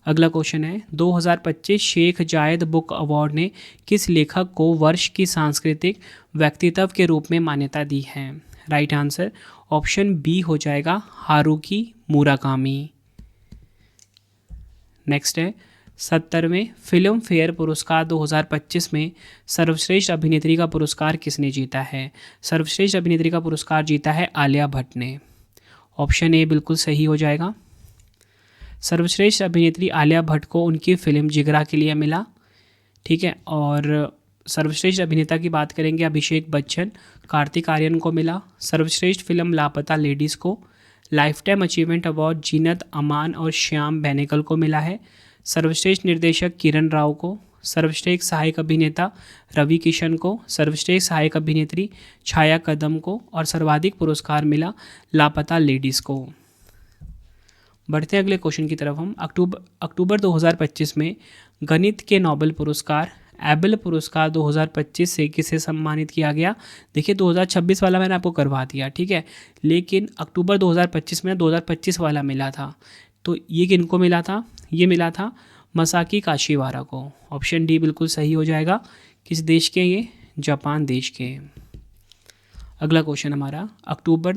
अगला क्वेश्चन है, 2025 शेख जायद बुक अवार्ड ने किस लेखक को वर्ष की सांस्कृतिक व्यक्तित्व के रूप में मान्यता दी है। राइट आंसर ऑप्शन बी हो जाएगा हारुकी मुराकामी। नेक्स्ट है 70वें फिल्म फेयर पुरस्कार 2025 में सर्वश्रेष्ठ अभिनेत्री का पुरस्कार किसने जीता है। सर्वश्रेष्ठ अभिनेत्री का पुरस्कार जीता है आलिया भट्ट ने। ऑप्शन ए बिल्कुल सही हो जाएगा। सर्वश्रेष्ठ अभिनेत्री आलिया भट्ट को उनकी फिल्म जिगरा के लिए मिला, ठीक है। और सर्वश्रेष्ठ अभिनेता की बात करेंगे, अभिषेक बच्चन, कार्तिक आर्यन को मिला। सर्वश्रेष्ठ फिल्म लापता लेडीज़ को life time achievement award Zeenat Aman और श्याम बेनेगल को मिला है। सर्वश्रेष्ठ निर्देशक किरण राव को, सर्वश्रेष्ठ सहायक अभिनेता रवि किशन को, सर्वश्रेष्ठ सहायक अभिनेत्री छाया कदम को, और सर्वाधिक पुरस्कार मिला लापता लेडीज़ को। बढ़ते हैं अगले क्वेश्चन की तरफ हम। अक्टूबर 2025 में गणित के नोबेल पुरस्कार एबेल पुरस्कार 2025 से किसे सम्मानित किया गया। देखिए 2026 वाला मैंने आपको करवा दिया, ठीक है, लेकिन अक्टूबर 2025 में 2025 वाला मिला था, तो ये किनको मिला था, ये मिला था मसाकी काशीवारा को। ऑप्शन डी बिल्कुल सही हो जाएगा। किस देश के, ये जापान देश के। अगला क्वेश्चन हमारा, अक्टूबर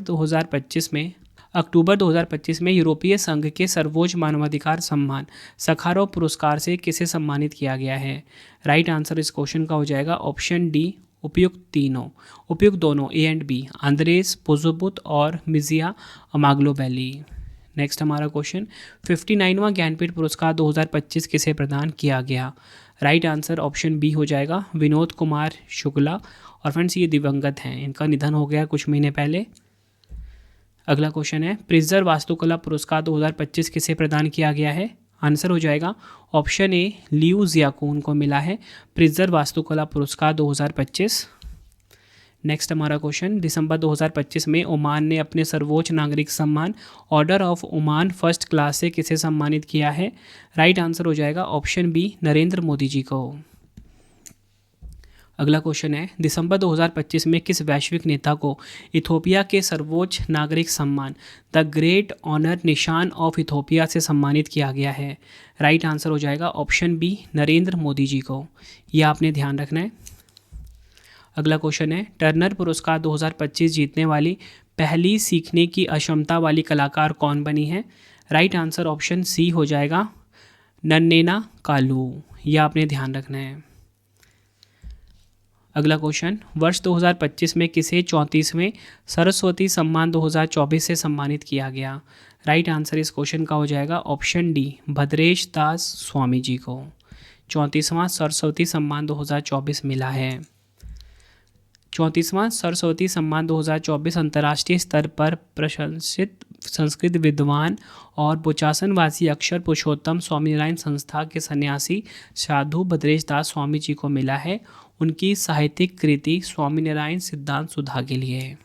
2025 में यूरोपीय संघ के सर्वोच्च मानवाधिकार सम्मान सखारोव पुरस्कार से किसे सम्मानित किया गया है। राइट आंसर इस क्वेश्चन का हो जाएगा ऑप्शन डी, उपयुक्त दोनों ए एंड बी, आंद्रेस पोजोबुत और मिजिया अमाग्लोबेली। नेक्स्ट हमारा क्वेश्चन, 59वां ज्ञानपीठ पुरस्कार 2025 किसे प्रदान किया गया। राइट आंसर ऑप्शन बी हो जाएगा विनोद कुमार शुक्ला। और फ्रेंड्स ये दिवंगत हैं, इनका निधन हो गया कुछ महीने पहले। अगला क्वेश्चन है, प्रिज्जर वास्तुकला पुरस्कार 2025 किसे प्रदान किया गया है। आंसर हो जाएगा ऑप्शन ए, लियू जियाकून को मिला है प्रिज्जर वास्तुकला पुरस्कार 2025। नेक्स्ट हमारा क्वेश्चन, दिसंबर 2025 में ओमान ने अपने सर्वोच्च नागरिक सम्मान order of Oman first class से किसे सम्मानित किया है। राइट आंसर हो जाएगा ऑप्शन बी, नरेंद्र मोदी जी को। अगला क्वेश्चन है, दिसंबर 2025 में किस वैश्विक नेता को इथोपिया के सर्वोच्च नागरिक सम्मान द ग्रेट ऑनर निशान ऑफ इथोपिया से सम्मानित किया गया है। राइट आंसर हो जाएगा ऑप्शन बी, नरेंद्र मोदी जी को। यह आपने ध्यान रखना है। अगला क्वेश्चन है, टर्नर पुरस्कार 2025 जीतने वाली पहली सीखने की अक्षमता वाली कलाकार कौन बनी है। राइट आंसर ऑप्शन सी हो जाएगा, नन्नेना कालू। यह आपने ध्यान रखना है। अगला क्वेश्चन, वर्ष 2025 में किसे 34वें सरस्वती सम्मान 2024 से सम्मानित किया गया। राइट आंसर इस क्वेश्चन का हो जाएगा ऑप्शन डी, भद्रेश दास स्वामी जी को 34वां सरस्वती सम्मान 2024 मिला है। 34वां सरस्वती सम्मान 2024 अंतर्राष्ट्रीय स्तर पर प्रशंसित संस्कृत विद्वान और बोचासनवासी अक्षर पुरुषोत्तम स्वामीनारायण संस्था के सन्यासी साधु भद्रेश दास स्वामी जी को मिला है उनकी साहित्यिक कृति स्वामीनारायण सिद्धांत सुधा के लिए।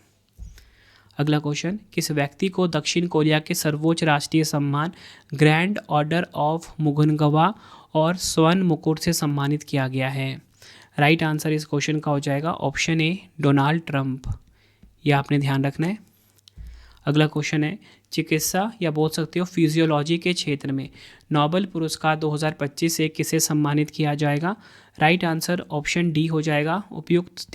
अगला क्वेश्चन, किस व्यक्ति को दक्षिण कोरिया के सर्वोच्च राष्ट्रीय सम्मान ग्रैंड ऑर्डर ऑफ मुगुनगवा और स्वर्ण मुकुट से सम्मानित किया गया है। राइट आंसर इस क्वेश्चन का हो जाएगा ऑप्शन ए, डोनाल्ड ट्रंप। यह आपने ध्यान रखना है। अगला क्वेश्चन है, चिकित्सा या बोल सकते हो फिजियोलॉजी के क्षेत्र में नोबेल पुरस्कार 2025 से किसे सम्मानित किया जाएगा। राइट आंसर ऑप्शन डी हो जाएगा उपयुक्त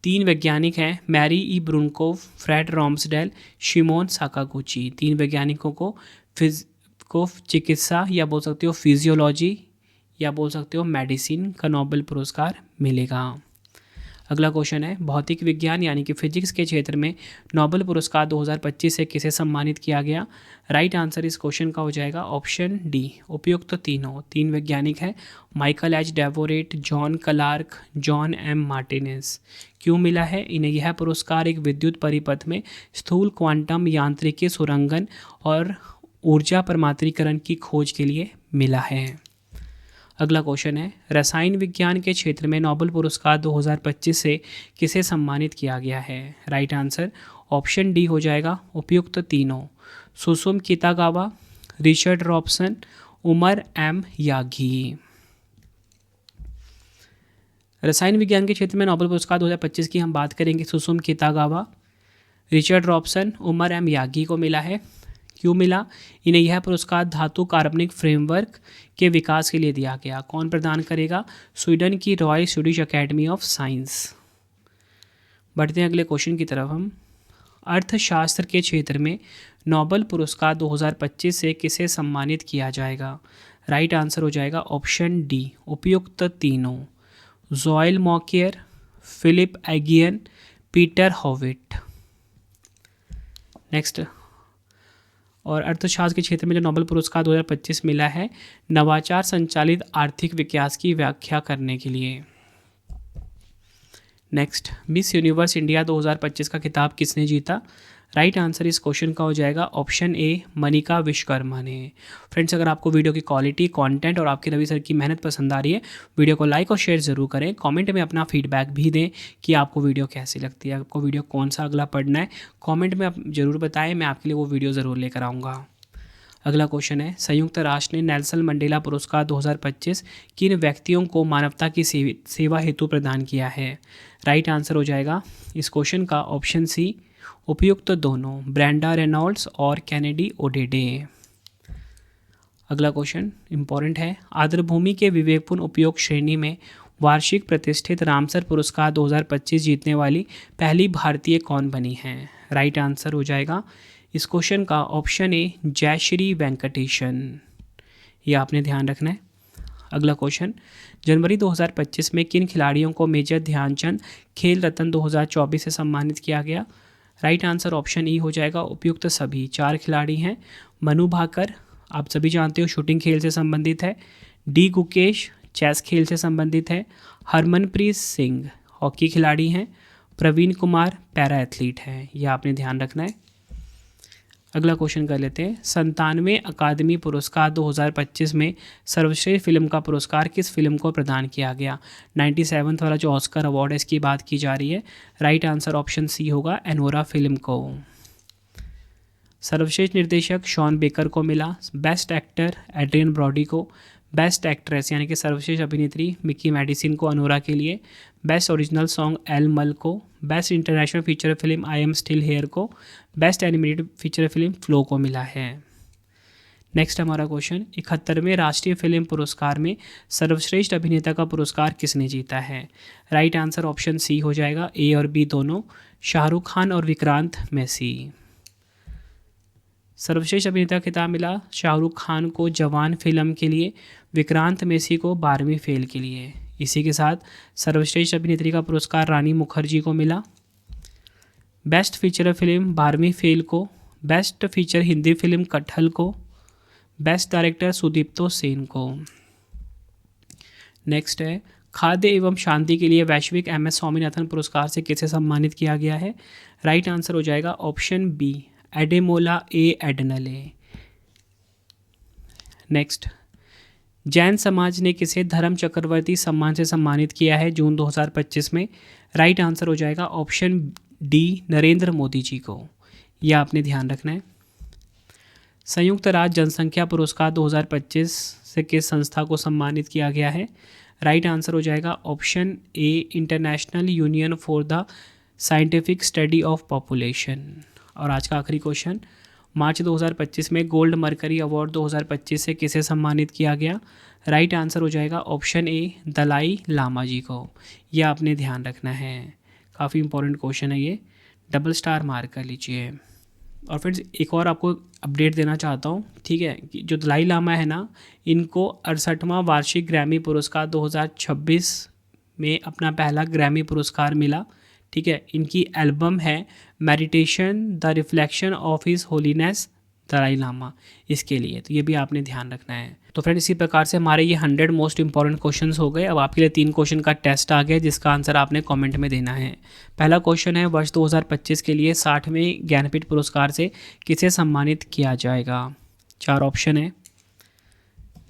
तीन वैज्ञानिक हैं, मैरी ई ब्रुनकोव, फ्रेड रॉम्सडेल, शिमोन साकागुची। 3 वैज्ञानिकों को चिकित्सा या बोल सकते हो फिजियोलॉजी या बोल सकते हो मेडिसिन का नोबेल पुरस्कार मिलेगा। अगला क्वेश्चन है भौतिक विज्ञान यानी कि फिजिक्स के क्षेत्र में नोबेल पुरस्कार 2025 से किसे सम्मानित किया गया। राइट आंसर इस क्वेश्चन का हो जाएगा ऑप्शन डी, उपयुक्त तीन वैज्ञानिक हैं, Michael H Devoret, John Clarke, John M Martinis. क्यों मिला है इन्हें यह पुरस्कार? एक विद्युत परिपथ में स्थूल क्वांटम यांत्रिकी सुरंगन और ऊर्जा परमात्रीकरण की खोज के लिए मिला है। अगला क्वेश्चन है रसायन विज्ञान के क्षेत्र में नोबेल पुरस्कार 2025 से किसे सम्मानित किया गया है। राइट आंसर ऑप्शन डी हो जाएगा उपयुक्त तीनों, Susumu Kitagawa, Richard Robson, Omar M Yaghi. रसायन विज्ञान के क्षेत्र में नोबेल पुरस्कार 2025 की हम बात करेंगे, Susumu Kitagawa, Richard Robson, Omar M Yaghi को मिला है। क्यों मिला इन्हें यह पुरस्कार? धातु कार्बनिक फ्रेमवर्क के विकास के लिए दिया गया। कौन प्रदान करेगा? स्वीडन की royal Swedish academy of science. बढ़ते हैं अगले क्वेश्चन की तरफ हम। अर्थशास्त्र के क्षेत्र में नोबेल पुरस्कार 2025 से किसे सम्मानित किया जाएगा। राइट आंसर हो जाएगा ऑप्शन डी, उपयुक्त तीनों, Joel Mokyr, Philippe Aghion, Peter Howitt. Next, और अर्थशास्त्र के क्षेत्र में जो नोबेल पुरस्कार 2025 मिला है नवाचार संचालित आर्थिक विकास की व्याख्या करने के लिए। नेक्स्ट, मिस यूनिवर्स इंडिया 2025 का खिताब किसने जीता। राइट आंसर इस क्वेश्चन का हो जाएगा ऑप्शन ए, मनिका विश्वकर्मा ने। फ्रेंड्स, अगर आपको वीडियो की क्वालिटी, कंटेंट और आपके रवि सर की मेहनत पसंद आ रही है, वीडियो को लाइक और शेयर ज़रूर करें। कमेंट में अपना फीडबैक भी दें कि आपको वीडियो कैसी लगती है, आपको वीडियो कौन सा अगला पढ़ना है, कमेंट में आप ज़रूर बताएं, मैं आपके लिए वो वीडियो ज़रूर लेकर आऊँगा। अगला क्वेश्चन है संयुक्त राष्ट्र ने नेल्सन मंडेला पुरस्कार 2025 किन व्यक्तियों को मानवता की सेवा हेतु प्रदान किया है। राइट आंसर हो जाएगा इस क्वेश्चन का ऑप्शन सी, उपयुक्त दोनों, ब्रेंडा रेनॉल्ड्स और कैनेडी ओडेडे। अगला क्वेश्चन इंपॉर्टेंट है, आर्द्रभूमि के विवेकपूर्ण उपयोग श्रेणी में वार्षिक प्रतिष्ठित रामसर पुरस्कार 2025 जीतने वाली पहली भारतीय कौन बनी है। राइट आंसर हो जाएगा इस क्वेश्चन का ऑप्शन ए, जयश्री वेंकटेशन। ये आपने ध्यान रखना है। अगला क्वेश्चन, जनवरी 2025 में किन खिलाड़ियों को मेजर ध्यानचंद खेल रत्न 2024 से सम्मानित किया गया। राइट आंसर ऑप्शन ई हो जाएगा उपयुक्त सभी, 4 खिलाड़ी हैं। मनु भाकर, आप सभी जानते हो शूटिंग खेल से संबंधित है। डी गुकेश, चेस खेल से संबंधित है। हरमनप्रीत सिंह, हॉकी खिलाड़ी हैं। प्रवीण कुमार, पैरा एथलीट हैं। यह आपने ध्यान रखना है। अगला क्वेश्चन कर लेते हैं, 97वें अकादमी पुरस्कार 2025 में सर्वश्रेष्ठ फिल्म का पुरस्कार किस फिल्म को प्रदान किया गया। 97वां वाला जो ऑस्कर अवार्ड है इसकी बात की जा रही है। राइट आंसर ऑप्शन सी होगा, एनोरा फिल्म को। सर्वश्रेष्ठ निर्देशक शॉन बेकर को मिला। बेस्ट एक्टर एड्रियन ब्रॉडी को। बेस्ट एक्ट्रेस यानी कि सर्वश्रेष्ठ अभिनेत्री मिकी मेडिसिन को अनोरा के लिए। Best original song El Mal को। Best international feature film I am still here को। Best animated feature film Flow को मिला है। नेक्स्ट हमारा क्वेश्चन, 71वें राष्ट्रीय फिल्म पुरस्कार में सर्वश्रेष्ठ अभिनेता का पुरस्कार किसने जीता है। राइट आंसर ऑप्शन सी हो जाएगा, ए और बी दोनों, शाहरुख खान और विक्रांत मैसी। सर्वश्रेष्ठ अभिनेता खिताब मिला शाहरुख खान को जवान फिल्म के लिए, विक्रांत मैसी को 12वीं फेल के लिए। इसी के साथ सर्वश्रेष्ठ अभिनेत्री का पुरस्कार रानी मुखर्जी को मिला। बेस्ट फीचर फिल्म 12वीं फेल को। बेस्ट फीचर हिंदी फिल्म कटहल को। बेस्ट डायरेक्टर सुदीप्तो सेन को। नेक्स्ट है, खाद्य एवं शांति के लिए वैश्विक एम एस स्वामीनाथन पुरस्कार से किसे सम्मानित किया गया है। राइट आंसर हो जाएगा option B, Ademola A Adenle. Next, Jain समाज ने किसे धर्म चक्रवर्ती सम्मान से सम्मानित किया है जून 2025 में। राइट आंसर हो जाएगा ऑप्शन डी, नरेंद्र मोदी जी को। यह आपने ध्यान रखना है। संयुक्त राज्य जनसंख्या पुरस्कार 2025 से किस संस्था को सम्मानित किया गया है। राइट आंसर हो जाएगा option A, international union for the scientific study of population. और आज का आखिरी क्वेश्चन, मार्च 2025 में गोल्ड मरकरी अवार्ड 2025 से किसे सम्मानित किया गया। राइट आंसर हो जाएगा ऑप्शन ए, दलाई लामा जी को। यह आपने ध्यान रखना है, काफ़ी इंपॉर्टेंट क्वेश्चन है ये, डबल स्टार मार्क कर लीजिए। और फ्रेंड्स एक और आपको अपडेट देना चाहता हूँ, ठीक है, कि जो दलाई लामा है ना, इनको 68वां वार्षिक ग्रैमी पुरस्कार 2026 में अपना पहला ग्रैमी पुरस्कार मिला। ठीक है, इनकी एल्बम है meditation the reflection of his holiness Dalai Lama, इसके लिए, तो ये भी आपने ध्यान रखना है। तो फ्रेंड इसी प्रकार से हमारे ये 100 मोस्ट इंपॉर्टेंट क्वेश्चंस हो गए। अब आपके लिए 3 क्वेश्चन का टेस्ट आ गया जिसका आंसर आपने कमेंट में देना है। पहला क्वेश्चन है, वर्ष 2025 के लिए 60वें ज्ञानपीठ पुरस्कार से किसे सम्मानित किया जाएगा? 4 ऑप्शन है।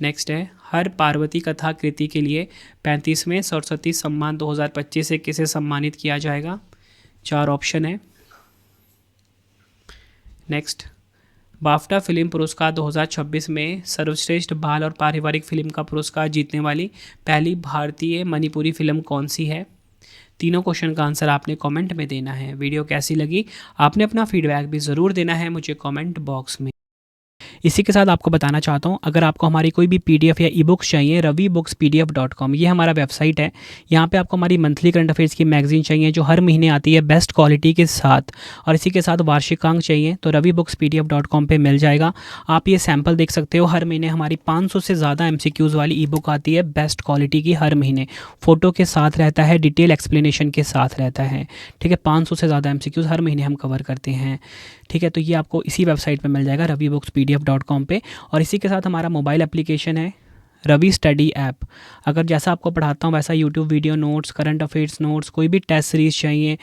नेक्स्ट है, हर पार्वती कथा कृति के लिए 35वें सरस्वती सम्मान 2025 से किसे सम्मानित किया जाएगा? 4 ऑप्शन है। नेक्स्ट, बाफ्टा फिल्म पुरस्कार 2026 में सर्वश्रेष्ठ बाल और पारिवारिक फिल्म का पुरस्कार जीतने वाली पहली भारतीय मणिपुरी फिल्म कौन सी है? तीनों क्वेश्चन का आंसर आपने कमेंट में देना है। वीडियो कैसी लगी आपने अपना फीडबैक भी ज़रूर देना है मुझे कमेंट बॉक्स में। इसी के साथ आपको बताना चाहता हूँ, अगर आपको हमारी कोई भी पीडीएफ या ई बुक्स चाहिए, ravibooks.pdf.com ये हमारा वेबसाइट है। यहाँ पे आपको हमारी मंथली करंट अफेयर्स की मैगजीन चाहिए जो हर महीने आती है बेस्ट क्वालिटी के साथ, और इसी के साथ वार्षिकांक चाहिए तो ravibooks.pdf.com पे मिल जाएगा। आप ये सैम्पल देख सकते हो। हर महीने हमारी 500 से ज़्यादा MCQs वाली ई बुक आती है बेस्ट क्वालिटी की, हर महीने फ़ोटो के साथ रहता है, डिटेल एक्सप्लेनेशन के साथ रहता है। ठीक है, 500 से ज़्यादा MCQs हर महीने हम कवर करते हैं। ठीक है, तो ये आपको इसी वेबसाइट पे मिल जाएगा ravibooks.pdf.com पे। और इसी के साथ हमारा मोबाइल एप्लीकेशन है रवि स्टडी ऐप। अगर जैसा आपको पढ़ाता हूँ वैसा YouTube video notes, current affairs notes, कोई भी टेस्ट सीरीज़ चाहिए,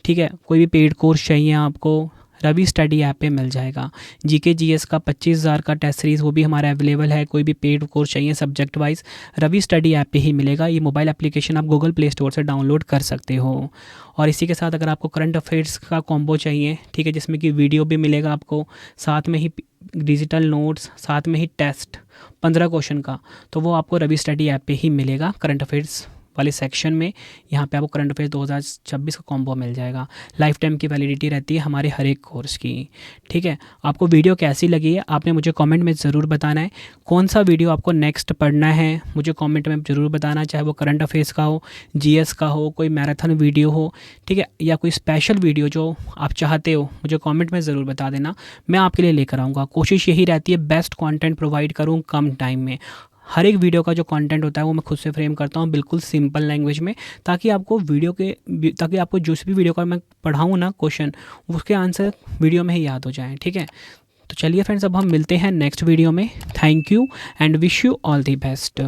ठीक है, कोई भी पेड कोर्स चाहिए आपको, रवि स्टडी ऐप पे मिल जाएगा। जीके जीएस का 25,000 का टेस्ट सीरीज़ वो भी हमारा अवेलेबल है। कोई भी पेड कोर्स चाहिए subject wise, Ravi study app पे ही मिलेगा। ये मोबाइल एप्लीकेशन आप गूगल प्ले स्टोर से डाउनलोड कर सकते हो। और इसी के साथ अगर आपको करंट अफेयर्स का कॉम्बो चाहिए, ठीक है, जिसमें कि वीडियो भी मिलेगा आपको, साथ में ही डिजिटल नोट्स, साथ में ही टेस्ट 15 क्वेश्चन का, तो वो आपको रवि स्टडी ऐप पे ही मिलेगा। करंट अफेयर्स वाले सेक्शन में यहाँ पे आपको करंट अफेयर्स 2026 का कॉम्बो मिल जाएगा। लाइफ टाइम की वैलिडिटी रहती है हमारे हर एक कोर्स की। ठीक है, आपको वीडियो कैसी लगी है आपने मुझे कमेंट में ज़रूर बताना है। कौन सा वीडियो आपको नेक्स्ट पढ़ना है मुझे कमेंट में ज़रूर बताना, चाहे वो करंट अफेयर्स का हो, जीएस का हो, कोई मैराथन वीडियो हो, ठीक है, या कोई स्पेशल वीडियो जो आप चाहते हो मुझे कमेंट में ज़रूर बता देना। मैं आपके लिए लेकर आऊँगा। कोशिश यही रहती है बेस्ट कंटेंट प्रोवाइड करूँ कम टाइम में। हर एक वीडियो का जो कंटेंट होता है वो मैं खुद से फ्रेम करता हूँ बिल्कुल सिंपल लैंग्वेज में, ताकि आपको जिस भी वीडियो का मैं पढ़ाऊँ ना क्वेश्चन, उसके आंसर वीडियो में ही याद हो जाएं। ठीक है, तो चलिए फ्रेंड्स अब हम मिलते हैं नेक्स्ट वीडियो में। Thank you and wish you all the best.